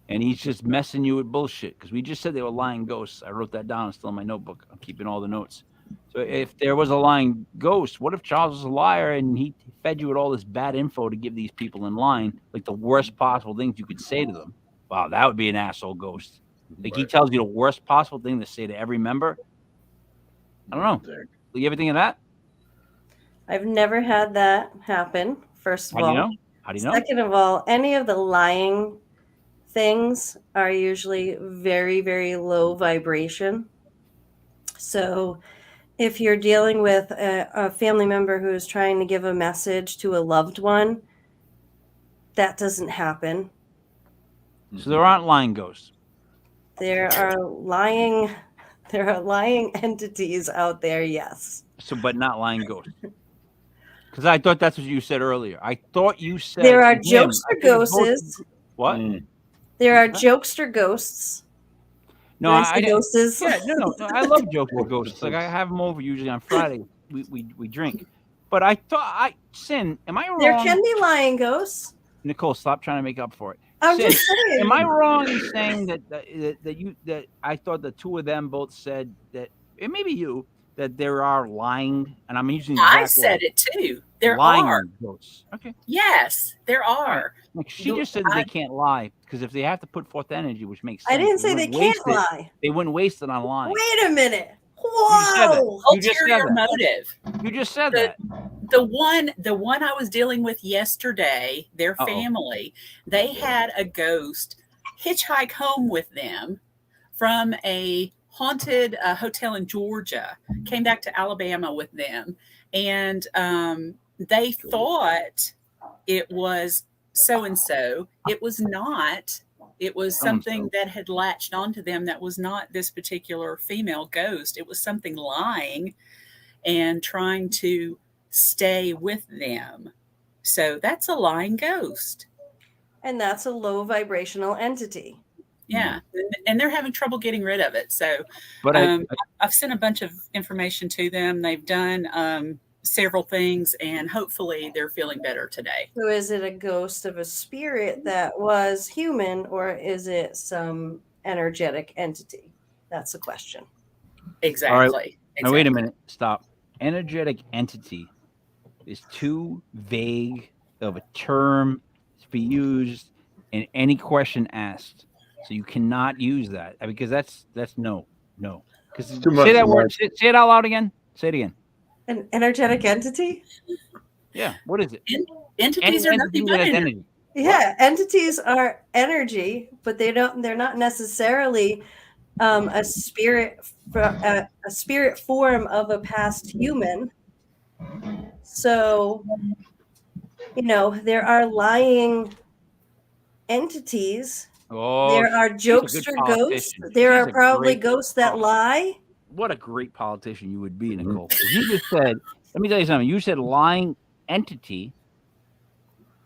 And he's just messing you with bullshit? Because we just said they were lying ghosts. I wrote that down. It's still in my notebook. I'm keeping all the notes. So if there was a lying ghost, what if Charles was a liar and he fed you with all this bad info to give these people in line, like the worst possible things you could say to them? Wow, that would be an asshole ghost. Like, he tells you the worst possible thing to say to every member. I don't know. Do you ever think of that? I've never had that happen, first of all. How do you know? Second of all, any of the lying things are usually very, very low vibration. So if you're dealing with a family member who is trying to give a message to a loved one, that doesn't happen. So there aren't lying ghosts. There are lying entities out there, yes. So, but not lying ghosts. Because I thought that's what you said earlier. I thought you said there are jokester ghosts. What? There are jokester ghosts. No, I ghosts. Yeah, no. I love jokester ghosts. Like, I have them over usually on Friday. We drink. But I thought Sin. Am I wrong? There can be lying ghosts. Nicole, stop trying to make up for it. I'm just saying. Am I wrong in saying that I thought the two of them both said that, and maybe you, that there are lying, and I'm using. I said it too. There are ghosts. Okay. Yes, there are. Like, she just said they can't lie, because if they have to put forth energy, which makes sense. I didn't say they can't lie. They wouldn't waste it on lying. Wait a minute. Whoa! Ulterior motive. You just said that. The one I was dealing with yesterday, their family, they had a ghost hitchhike home with them from a haunted hotel in Georgia, came back to Alabama with them, and they thought it was so-and-so. It was not. It was something that had latched onto them that was not this particular female ghost. It was something lying and trying to stay with them. So that's a lying ghost. And that's a low vibrational entity. Yeah. And they're having trouble getting rid of it. So but I've sent a bunch of information to them. They've done several things, and hopefully they're feeling better today. So is it a ghost of a spirit that was human, or is it some energetic entity? That's the question. Exactly. Now, wait a minute. Stop. Energetic entity is too vague of a term to be used in any question asked. So you cannot use that because that's no. Because say that word. Say it out loud again. Say it again. An energetic entity? Yeah. What is it? Entities are nothing but energy. Yeah, entities are energy, but they're not necessarily a spirit form of a past human. So, there are lying entities. Oh, there are jokester ghosts. There are probably ghosts that lie. What a great politician you would be, Nicole. You just said, let me tell you something. You said lying entity,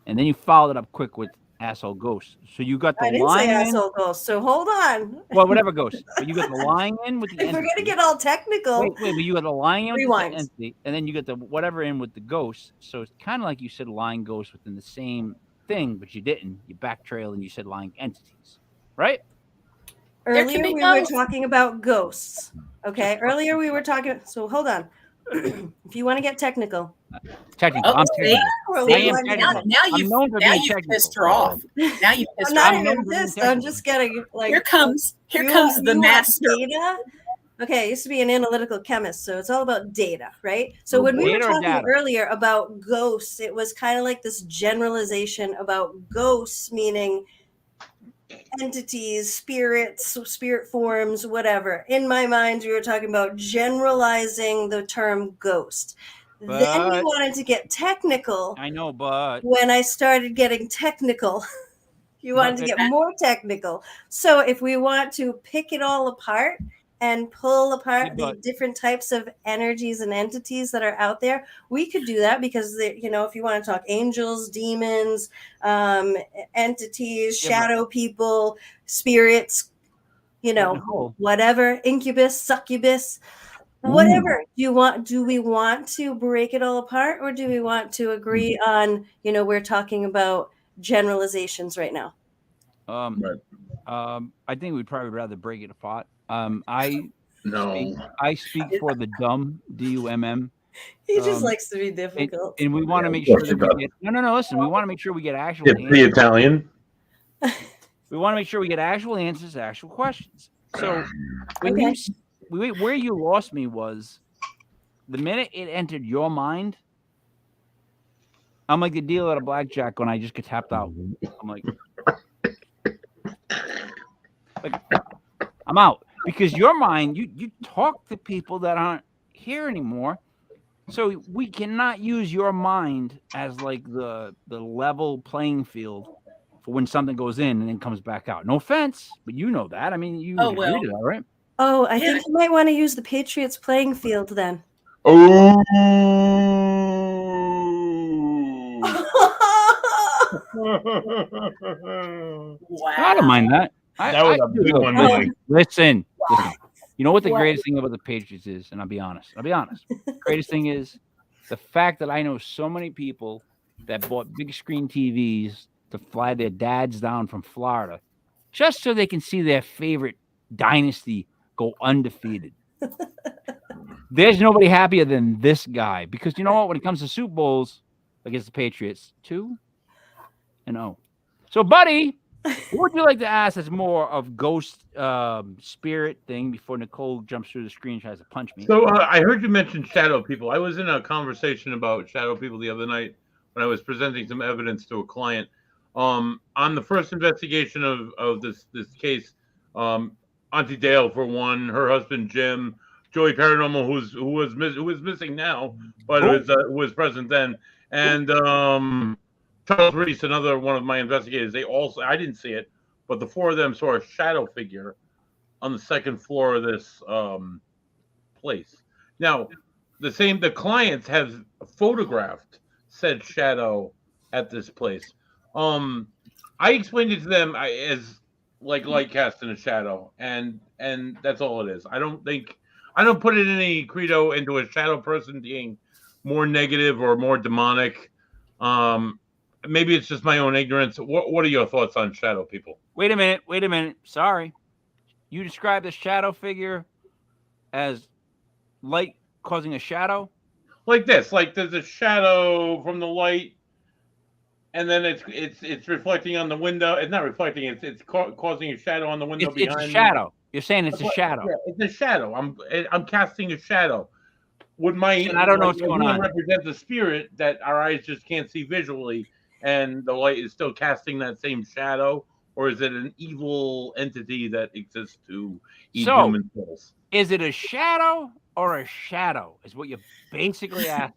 and then you followed it up quick with asshole ghost. So you got the I didn't lying say asshole ghost. So hold on. Well, whatever ghost. But you got the lying in with the entity. If we're gonna get all technical. Wait, but you got the lying in with Rewind. the entity, and then you got the whatever in with the ghost. So it's kind of like you said lying ghost within the same thing, but you didn't. You backtrail and you said lying entities, right? Earlier we were talking about ghosts. Okay. Earlier we were talking. So hold on. If you want to get technical. Technical. I'm technical. Now you've pissed her off. Now you've pissed her off. I'm not even pissed. I'm just getting like. Here comes the master. Data? Okay, I used to be an analytical chemist, so it's all about data, right? So when we were talking earlier about ghosts, it was kind of like this generalization about ghosts, meaning entities, spirits, spirit forms, whatever. In my mind, we were talking about generalizing the term ghost. Then we wanted to get technical. I know, but when I started getting technical, you wanted to get more technical. So if we want to pick it all apart and pull apart the different types of energies and entities that are out there, we could do that because, if you want to talk angels, demons, entities, shadow people, spirits, whatever, incubus, succubus, whatever. Do we want to break it all apart, or do we want to agree on, we're talking about generalizations right now? I think we'd probably rather break it apart. I speak for the dumb, DUMM. He just likes to be difficult. And we want to make sure that we get listen, we want to make sure we get actual answers. The Italian. We want to make sure we get actual answers to actual questions. So where you lost me was the minute it entered your mind, I'm like the dealer at a blackjack when I just get tapped out. I'm like I'm out. Because your mind, you talk to people that aren't here anymore. So we cannot use your mind as like the level playing field for when something goes in and then comes back out. No offense, but you know that. I mean, you agreed to that, right? Oh, I think you might want to use the Patriots playing field then. Oh. Wow. I don't mind that. That was a big one. Listen. You know what the greatest thing about the Patriots is? And I'll be honest. The greatest thing is the fact that I know so many people that bought big screen TVs to fly their dads down from Florida just so they can see their favorite dynasty go undefeated. There's nobody happier than this guy because you know what? When it comes to Super Bowls against the Patriots, 2-0. So, Buddy, what would you like to ask that's more of ghost spirit thing before Nicole jumps through the screen and tries to punch me? So I heard you mention shadow people. I was in a conversation about shadow people the other night when I was presenting some evidence to a client. On the first investigation of this case, Auntie Dale for one, her husband Jim, Joey Paranormal, who was missing now, but was present then, and Charles Reese, another one of my investigators. I didn't see it, but the four of them saw a shadow figure on the second floor of this place. Now, the clients have photographed said shadow at this place. I explained it to them as like light cast in a shadow, and that's all it is. I don't put it in any credo into a shadow person being more negative or more demonic. Maybe it's just my own ignorance. What are your thoughts on shadow people? Wait a minute. Sorry. You described the shadow figure as light causing a shadow? Like this, like there's a shadow from the light, and then it's reflecting on the window. It's not reflecting. It's causing a shadow on the window behind. It's a shadow. You're saying it's a shadow. Yeah, it's a shadow. I'm casting a shadow. Would my I don't know what's going on. Represent the spirit that our eyes just can't see visually, and the light is still casting that same shadow, or is it an evil entity that exists to eat human souls? Is it a shadow or a shadow? Is what you basically ask,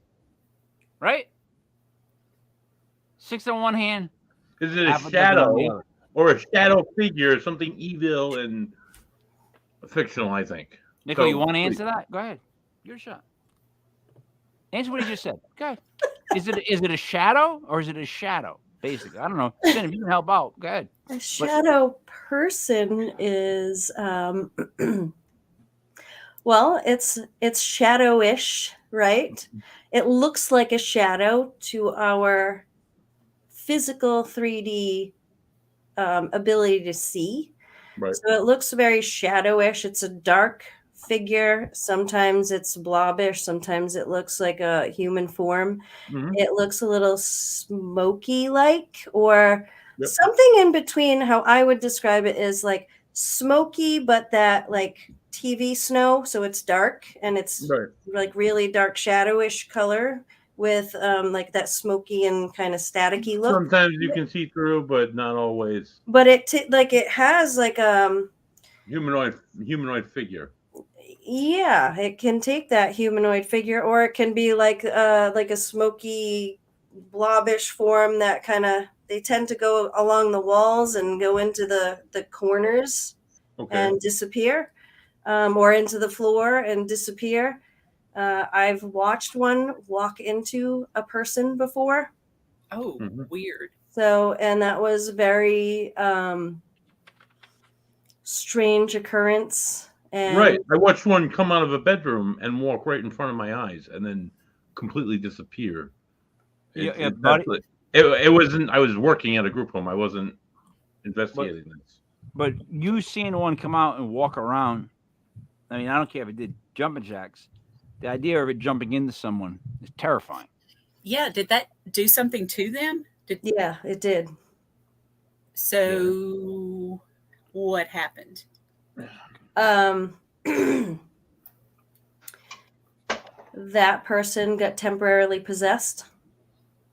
right? 6 on one hand. Is it a shadow or a shadow figure, something evil and fictional? I think. Nicole, you want to answer that? Go ahead. Your shot. Answer what he just said. Go ahead. Is it a shadow or is it a shadow? Basically, I don't know. If you can help out, go ahead. A shadow person is, well, it's shadowish, right? It looks like a shadow to our physical 3D ability to see. Right. So it looks very shadowish. It's a dark figure. Sometimes it's blobbish. Sometimes it looks like a human form. Mm-hmm. It looks a little smoky like, or something in between. How I would describe it is like smoky, but that like TV snow. So it's dark and it's like really dark shadowish color with like that smoky and kind of staticky look. Sometimes you can see through, but not always. But it has like humanoid figure. Yeah, it can take that humanoid figure, or it can be like a smoky blobbish form that kind of, they tend to go along the walls and go into the corners and disappear, or into the floor and disappear. I've watched one walk into a person before. Oh, weird. So, and that was very strange occurrence. And right. I watched one come out of a bedroom and walk right in front of my eyes and then completely disappear. It wasn't, I was working at a group home. I wasn't investigating this. But you seeing one come out and walk around, I mean, I don't care if it did jumping jacks. The idea of it jumping into someone is terrifying. Yeah. Did that do something to them? Yeah, it did. So what happened? That person got temporarily possessed.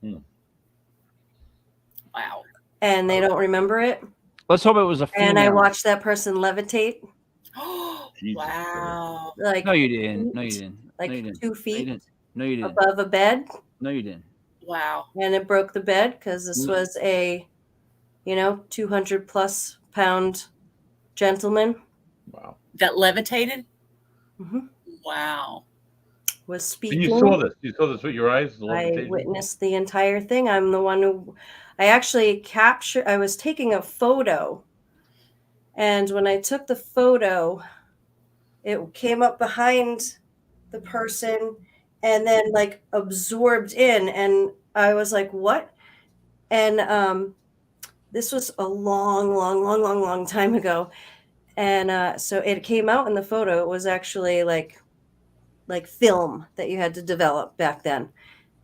Wow. And they don't remember it. Let's hope it was a female. And I watched that person levitate. Wow. Like, no, you didn't. No, you didn't. Like no, you didn't. 2 feet no, you didn't. above a bed. No, you didn't. Wow. And it broke the bed because this was a, 200+ pound gentleman. Wow. That levitated? Mm-hmm. Wow. Was speaking. And you saw this? You saw this with your eyes? I witnessed the entire thing. I'm the one who, I actually I was taking a photo. And when I took the photo, it came up behind the person and then like absorbed in. And I was like, what? And this was a long time ago. And so it came out in the photo. It was actually like film that you had to develop back then.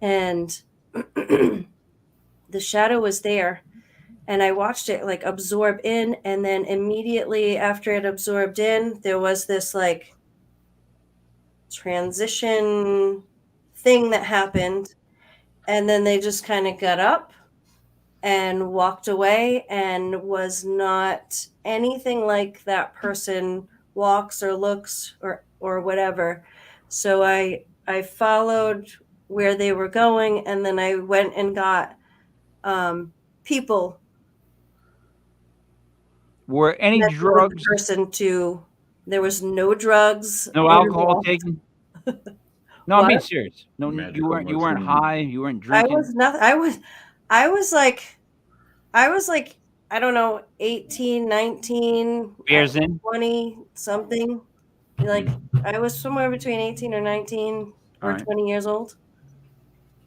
And the shadow was there. And I watched it like absorb in. And then immediately after it absorbed in, there was this like transition thing that happened. And then they just kind of got up and walked away and was not anything like that person walks or looks or whatever. So I followed where they were going, and then I went and got people. Were any drugs? There was no drugs. No alcohol taken. No, I mean serious. No, you weren't high. You weren't drinking. I was nothing. I was like, I don't know, 18, 19, Beers in 20 something. Like I was somewhere between 18 or 19 or 20 years old.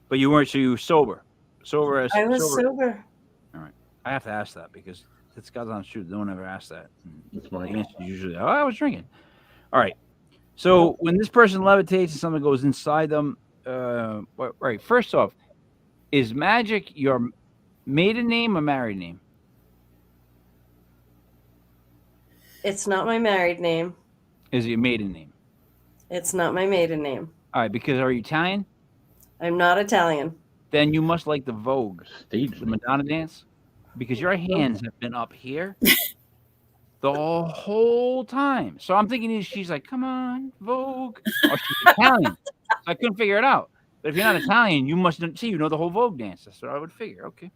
But you weren't. So you were sober. Sober as I was sober. sober. All right. I have to ask that because it's God's honest truth. No one ever asked that. That's The my answer is usually, "Oh, I was drinking." All right. So when this person levitates and something goes inside them, right. First off, is magic your maiden name or married name? It's not my married name. Is it your maiden name? It's not my maiden name. All right. Because are you Italian? I'm not Italian. Then you must like the Vogue, stage. the Madonna dance, because your hands have been up here the whole time. So I'm thinking she's like, come on, Vogue. Or she's Italian. So I couldn't figure it out. But if you're not Italian, you must see, you know the whole Vogue dance. That's what I would figure. Okay.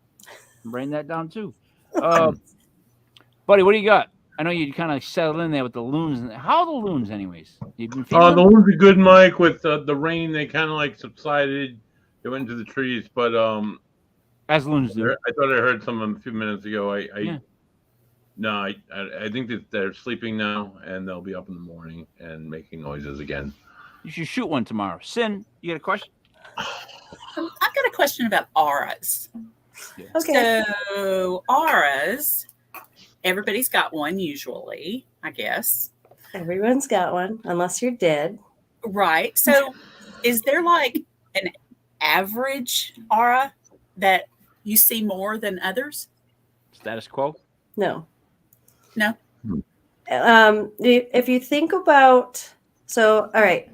I'm writing that down too. Buddy, what do you got? I know you kind of settled in there with the loons. How are the loons, anyways? You've been feeling The loons are good, Mike. With the rain, they kind of like subsided. They went into the trees, but as loons do. I thought I heard some of them a few minutes ago. No, I think that they're sleeping now, and they'll be up in the morning and making noises again. You should shoot one tomorrow. Sin, you got a question? I've got a question about auras. Yeah. Okay. So auras, everybody's got one usually, I guess. Everyone's got one, unless you're dead. Right. So is there like an average aura that you see more than others? Status quo? No. No. If you think about, all right,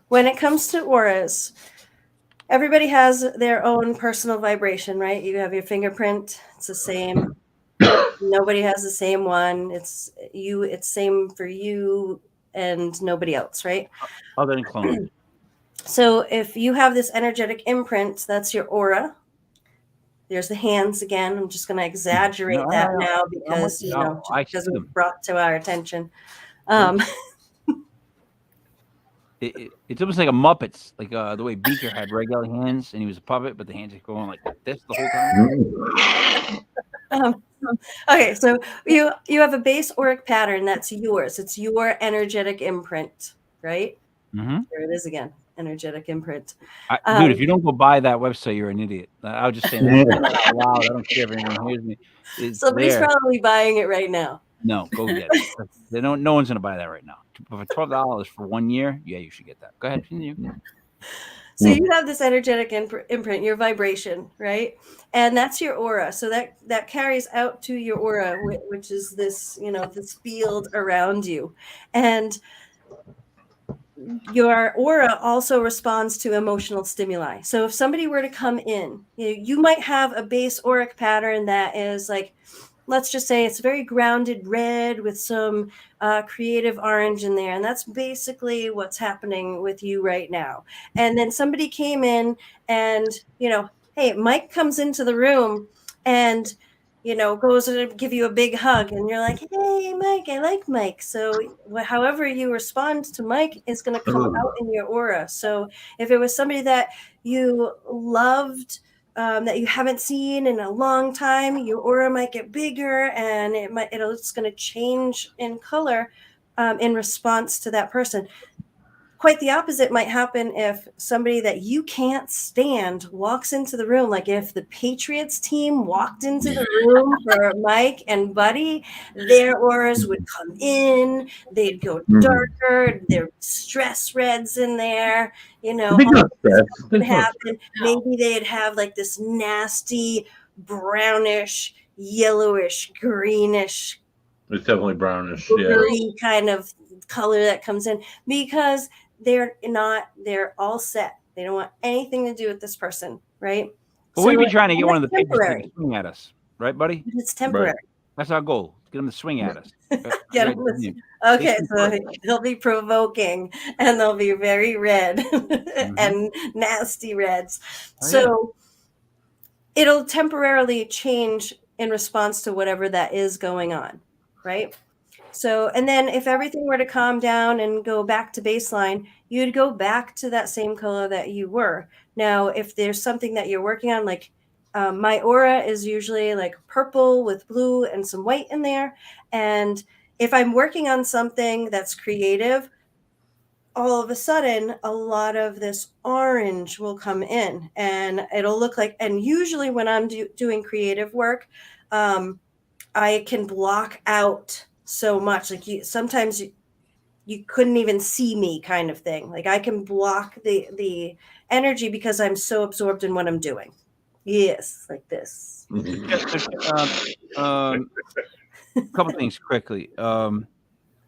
when it comes to auras, everybody has their own personal vibration, right? You have your fingerprint. It's the same. Nobody has the same one. It's same for you and nobody else, right? Other than clones. So if you have this energetic imprint, that's your aura. There's the hands again. I'm just going to exaggerate that now because because it was brought to our attention. It's almost like a Muppets, like the way Beaker had regular hands and he was a puppet, but the hands are going like this the whole time. Okay, so you have a base auric pattern that's yours. It's your energetic imprint, right? Mm-hmm. There it is again. Energetic imprint. Dude, if you don't go buy that website, you're an idiot. I was just saying that out loud. I don't care if anyone hears me. Somebody's probably buying it right now. No, go get it. No one's going to buy that right now. For $12 for 1 year, yeah, you should get that. Go ahead. So you have this energetic imprint, your vibration, right? And that's your aura. So that carries out to your aura, which is this, this field around you. And your aura also responds to emotional stimuli. So if somebody were to come in, you might have a base auric pattern that is like, let's just say it's very grounded red with some creative orange in there. And that's basically what's happening with you right now. And then somebody came in and, hey, Mike comes into the room and, goes to give you a big hug. And you're like, hey, Mike, I like Mike. So however you respond to Mike is going to come out in your aura. So if it was somebody that you loved, that you haven't seen in a long time, your aura might get bigger and it's going to change in color in response to that person. Quite the opposite might happen if somebody that you can't stand walks into the room. Like if the Patriots team walked into the room for Mike and Buddy, their auras would come in, they'd go darker, there'd be stress reds in there, would happen. Maybe they'd have like this nasty brownish, yellowish, greenish. It's definitely brownish, kind of color that comes in because they're all set. They don't want anything to do with this person, right? Well, we'd be trying to get one of the Patriots to swing at us, right, buddy? It's temporary. Right. That's our goal. Get them to swing at us. Okay, so they'll be provoking and they'll be very red and nasty reds. So it'll temporarily change in response to whatever that is going on, right? So, and then if everything were to calm down and go back to baseline, you'd go back to that same color that you were. Now, if there's something that you're working on, like my aura is usually like purple with blue and some white in there. And if I'm working on something that's creative, all of a sudden, a lot of this orange will come in, and it'll look like. And usually, when I'm doing creative work, I can block out so much. Like sometimes you couldn't even see me, kind of thing. Like I can block the energy because I'm so absorbed in what I'm doing. Yes, like this. A couple things quickly.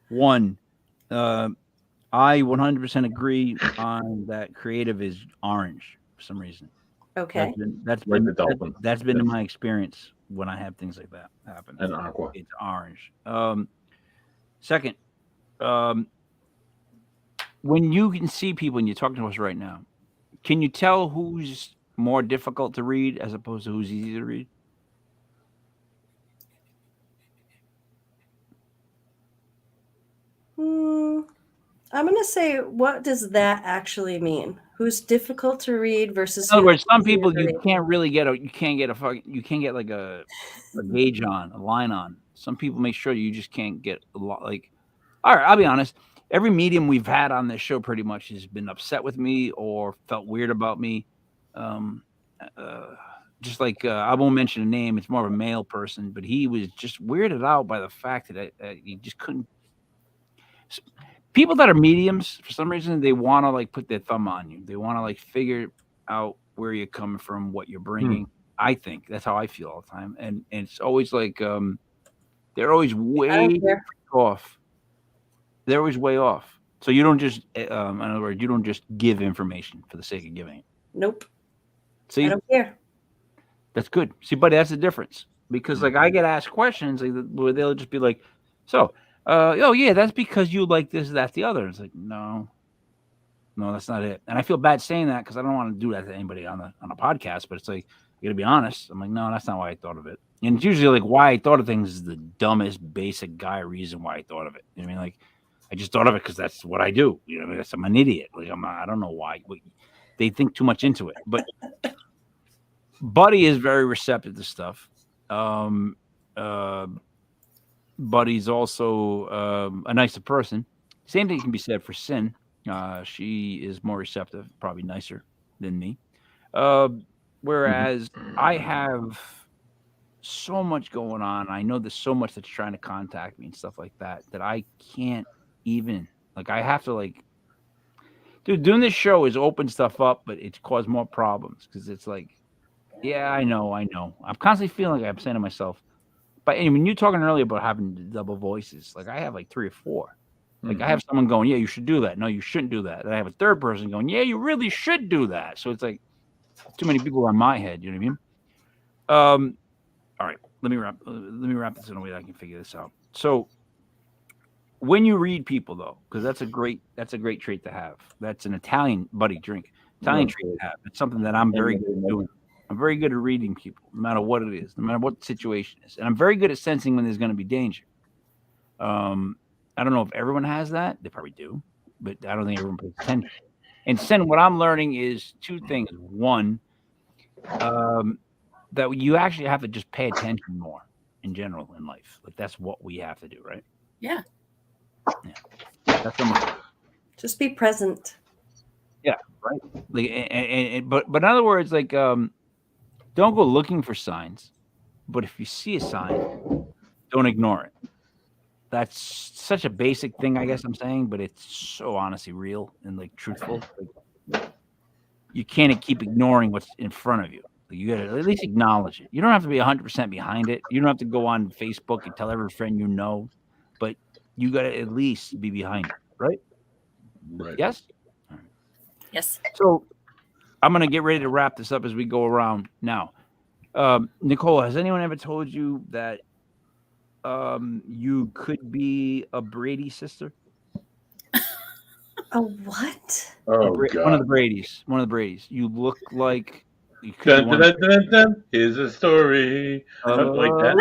One, I 100% agree on that. Creative is orange for some reason. Okay. That's been in my experience when I have things like that happen. And aqua. It's orange. Second, when you can see people and you're talking to us right now, can you tell who's more difficult to read as opposed to who's easy to read? I'm going to say, what does that actually mean? Who's difficult to read versus? In other words, some people you can't get like a gauge on, a line on. Some people make sure you just can't get a lot. Like, all right, I'll be honest. Every medium we've had on this show pretty much has been upset with me or felt weird about me. Just like I won't mention a name. It's more of a male person, but he was just weirded out by the fact that he just couldn't. People that are mediums, for some reason, they want to like put their thumb on you. They want to like figure out where you're coming from, what you're bringing. I think that's how I feel all the time, and it's always like they're always way off. They're always way off. So you don't just, in other words, you don't just give information for the sake of giving it. Nope. See, I don't care. That's good. See, buddy, that's the difference. Because like I get asked questions where they'll just be like, "So, oh yeah, that's because you like this, that, the other." It's like, no, that's not it. And I feel bad saying that because I don't want to do that to anybody on a podcast. But it's like, you gotta be honest. I'm like, no, that's not why I thought of it. And it's usually like why I thought of things is the dumbest, basic guy reason why I thought of it. You know what I mean? Like, I just thought of it because that's what I do. You know, I'm an idiot. Like I don't know why. They think too much into it. But Buddy is very receptive to stuff. Buddy's also a nicer person. Same thing can be said for Sin. She is more receptive, probably nicer than me. Whereas I have so much going on. I know there's so much that's trying to contact me and stuff like that I can't even, like, I have to, like, dude, doing this show is open stuff up, but it's caused more problems because it's like, yeah, I know. I'm constantly feeling like I'm saying to myself, but anyway, when you're talking earlier about having double voices, like I have like 3 or 4. Like I have someone going, yeah, you should do that. No, you shouldn't do that. And I have a third person going, yeah, you really should do that. So it's like too many people on my head. You know what I mean? All right, let me wrap this in a way that I can figure this out. So when you read people, though, because that's a great trait to have. That's an Italian trait to have. It's something that I'm very good at doing. I'm very good at reading people, no matter what it is, no matter what the situation is. And I'm very good at sensing when there's going to be danger. I don't know if everyone has that. They probably do, but I don't think everyone pays attention. And Sen, what I'm learning is 2 things. One, that you actually have to just pay attention more in general in life. Like that's what we have to do, right? Yeah. That's what just be present. Yeah, right. Like, but in other words, like, don't go looking for signs. But if you see a sign, don't ignore it. That's such a basic thing, I guess I'm saying, but it's so honestly real and like truthful. Like, you can't keep ignoring what's in front of you. You got to at least acknowledge it. You don't have to be 100% behind it. You don't have to go on Facebook and tell every friend you know, but you got to at least be behind it, right? Right. Yes? Yes. So I'm going to get ready to wrap this up as we go around now. Nicole, has anyone ever told you that you could be a Brady sister? A what? Oh, God. One of the Bradys. You look like you could dun, dun, dun, dun, dun. Here's a story. Like that.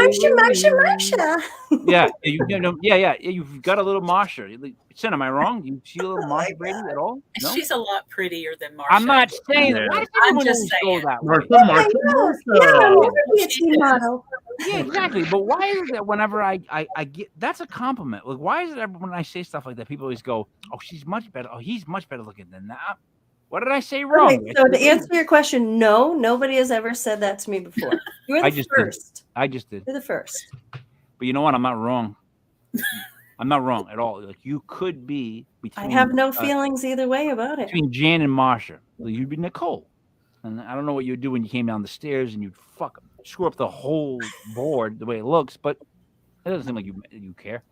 Marsha. Yeah, you've got a little Marsha. Sen, am I wrong? Do you see a little Marsha Brady at all? No? She's a lot prettier than Marsha. I'm not saying that. Yeah. Why does I'm everyone just always saying. go that way? Marsha. Yeah, I'll never be a teen model. Yeah, exactly. But why is it that whenever I get that's a compliment? Like, why is it that when I say stuff like that, people always go, "Oh, she's much better. Oh, he's much better looking than that." What did I say wrong? Okay, so to answer your question, no, nobody has ever said that to me before. You're the first. I just did. You're the first. But you know what? I'm not wrong. I'm not wrong at all. Like, you could be between. I have no feelings either way about it. Between Jan and Marsha, you'd be Nicole, and I don't know what you'd do when you came down the stairs and you'd screw up the whole board the way it looks, but it doesn't seem like you care.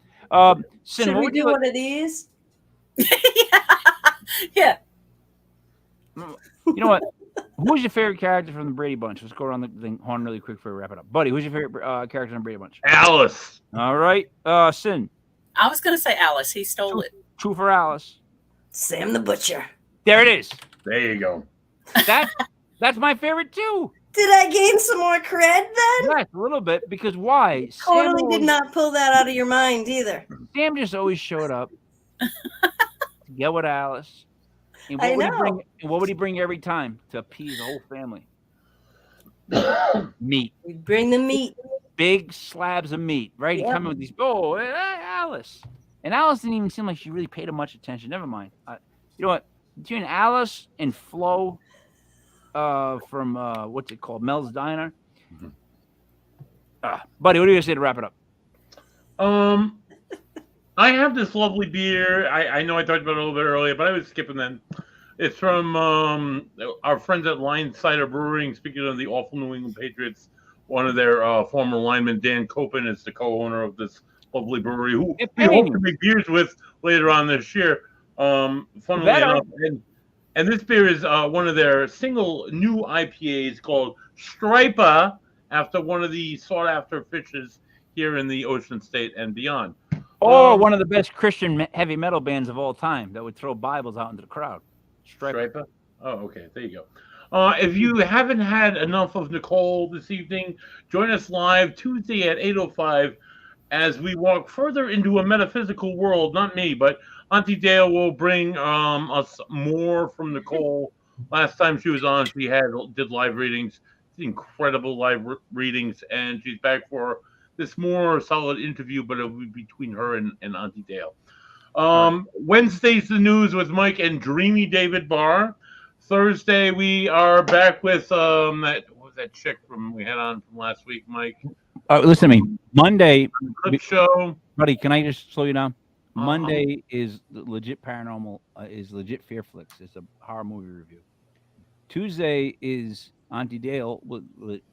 Sin, should we do one of these? Yeah. You know what? Who's your favorite character from the Brady Bunch? Let's go around the horn really quick before we wrap it up. Buddy, who's your favorite character from the Brady Bunch? Alice. All right. Sin. I was going to say Alice. He stole it. True for Alice. Sam the Butcher. There it is. There you go. That's my favorite too. Did I gain some more cred then? Yes, a little bit. Because why? Totally did not pull that out of your mind either. Sam just always showed up to get with Alice. And what would he bring every time to appease the whole family? Meat. We bring the meat. Big slabs of meat, right? He come in with these, Alice. And Alice didn't even seem like she really paid him much attention. Never mind. You know what? Between Alice and Flo from, what's it called? Mel's Diner. Buddy, what do you say to wrap it up? I have this lovely beer. I know I talked about it a little bit earlier, but I was skipping then. It's from our friends at Line Cider Brewing. Speaking of the awful New England Patriots, one of their former linemen, Dan Copen, is the co-owner of this lovely brewery, who we hope to make beers with later on this year. Funnily enough, and this beer is one of their single new IPAs called Striper, after one of the sought-after fishes here in the Ocean State and beyond. Or one of the best Christian heavy metal bands of all time that would throw Bibles out into the crowd. Striper? Oh, okay. There you go. If you haven't had enough of Nicole this evening, join us live Tuesday at 8:05 as we walk further into a metaphysical world. Not me, but Auntie Dale will bring us more from Nicole. Last time she was on, she did live readings, incredible live readings, and she's back for this more solid interview, but it'll be between her and Auntie Dale. Wednesday's the news with Mike and Dreamy David Barr. Thursday we are back with what was that chick we had on from last week, Mike? Listen to me. Monday clip show. Buddy, can I just slow you down? Monday is legit paranormal, is legit Fear Flicks. It's a horror movie review. Tuesday is Auntie Dale,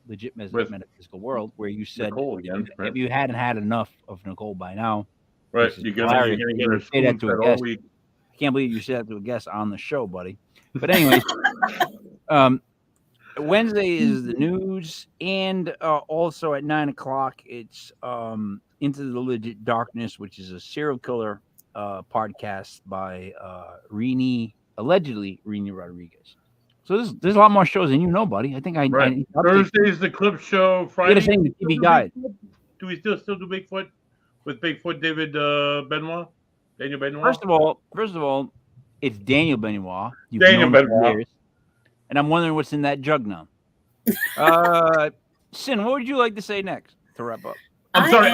legit metaphysical world, where you said Nicole again, right? If you hadn't had enough of Nicole by now, right? You're gonna get her spoon fed all week. I can't believe you said that to a guest on the show, buddy. But anyway, Wednesday is the news, and also at 9:00 it's Into the Legit Darkness, which is a serial killer podcast by allegedly Rini Rodriguez. So there's a lot more shows than you know, buddy. I think Thursday is the clip show. Friday is the TV guide. Do we still do Bigfoot with Bigfoot David Benoit? Daniel Benoit. First of all, it's Daniel Benoit. Daniel Benoit. And I'm wondering what's in that jug now. Sin, what would you like to say next to wrap up? I'm sorry.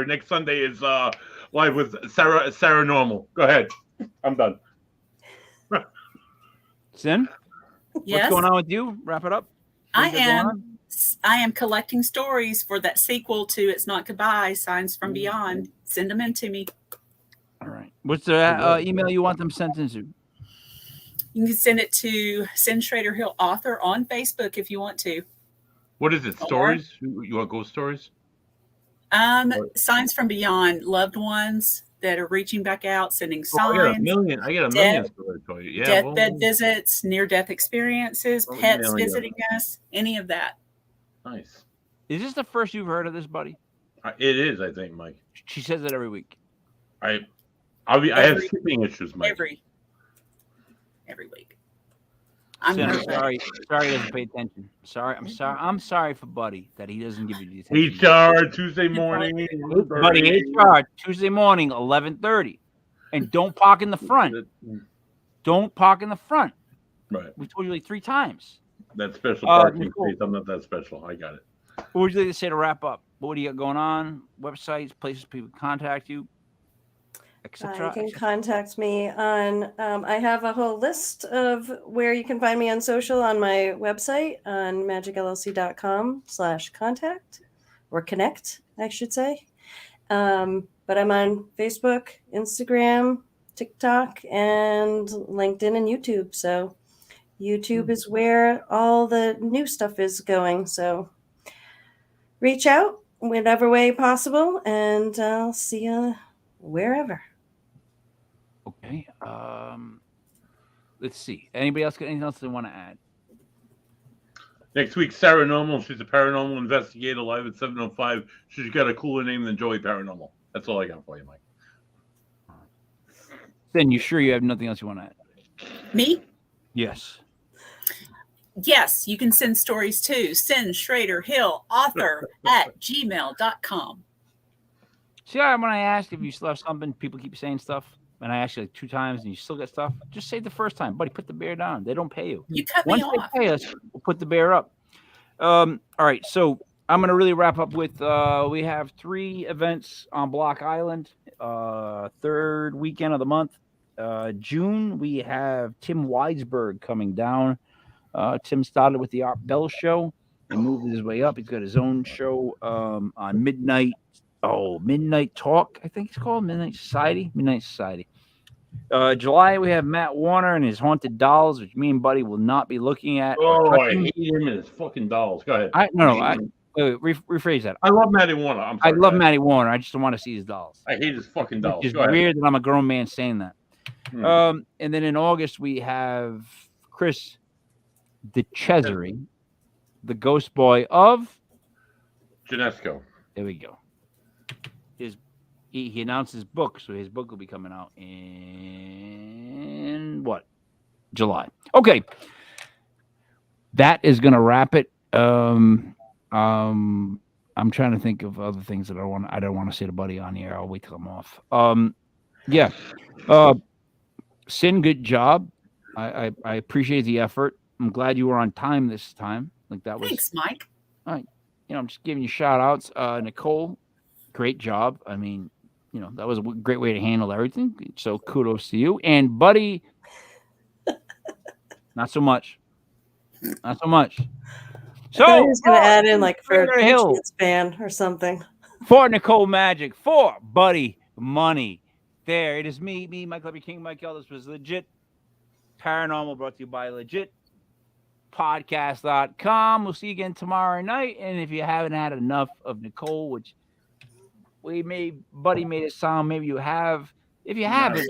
Next Sunday is live with Sarah Normal. Go ahead. I'm done. Sin? Yes. What's going on with you? Wrap it up. I am collecting stories for that sequel to It's Not Goodbye, Signs from Beyond. Send them in to me. All right. What's the email you want them sent into? You can send it to Send Shrader Hill Author on Facebook if you want to. What is it? Stories? You want ghost stories? Signs from Beyond, loved ones that are reaching back out, sending signs. I get a million stories for you. Yeah, deathbed visits, near-death experiences, pets visiting us, any of that. Nice. Is this the first you've heard of this, buddy? It is, I think, Mike. She says it every week. I have skipping issues, Mike. Every week. I'm sorry. Sorry, he doesn't pay attention. I'm sorry for Buddy that he doesn't give you the attention. HR Tuesday morning. Buddy, HR Tuesday morning, 11:30, and don't park in the front. Don't park in the front. Right. We told you like 3 times. That special parking Nicole, space. I'm not that special. I got it. what would you like to say to wrap up? What do you got going on? Websites, places people contact you, etc. You can contact me on, I have a whole list of where you can find me on social on my website on magicllc.com/contact or connect, I should say. But I'm on Facebook, Instagram, TikTok, and LinkedIn and YouTube. So YouTube is where all the new stuff is going. So reach out whatever way possible, and I'll see you wherever. Okay. Let's see. Anybody else got anything else they want to add? Next week, Paranormal. She's a paranormal investigator live at 7:05. She's got a cooler name than Joey Paranormal. That's all I got for you, Mike. Then you sure you have nothing else you want to add? Me? Yes. Yes, you can send stories to sendshraderhillauthor@gmail.com. See, when I ask if you still have something, people keep saying stuff, and I ask you like 2 times, and you still get stuff. Just say the first time, buddy. Put the bear down. They don't pay you. You cut Once me off. they pay us, we'll put the bear up. All right, so I'm gonna really wrap up with we have 3 events on Block Island. 3rd weekend of the month. June we have Tim Weisberg coming down. Tim started with the Art Bell show and moved his way up. He's got his own show on Midnight Talk, I think it's called Midnight Society. July we have Matt Warner and his Haunted Dolls, which me and Buddy will not be looking at. Oh, I hate him and his fucking dolls. Go ahead. Rephrase that. I love Matty Warner. I love Matty Warner. I just don't want to see his dolls. I hate his fucking dolls. It's weird that I'm a grown man saying that. And then in August we have Chris DeCesare, the ghost boy of Genesco. There we go. He announced his book, so his book will be coming out in July. Okay, that is going to wrap it. I'm trying to think of other things that I don't want to say to Buddy on here. I'll wait till I'm off. Sin, good job. I appreciate the effort. I'm glad you were on time this time. Thanks, Mike. I'm just giving you shout outs. Nicole, great job. I mean, that was a great way to handle everything. So kudos to you. And Buddy, not so much. So I was going to add in for a Patriots fan or something. For Nicole Magic, for Buddy Money Thayer. It is me, Michael W. King, Mike L. This was Legit Paranormal, brought to you by legitpodcast.com. We'll see you again tomorrow night. And if you haven't had enough of Nicole, which Buddy made it sound, maybe you have. If you haven't,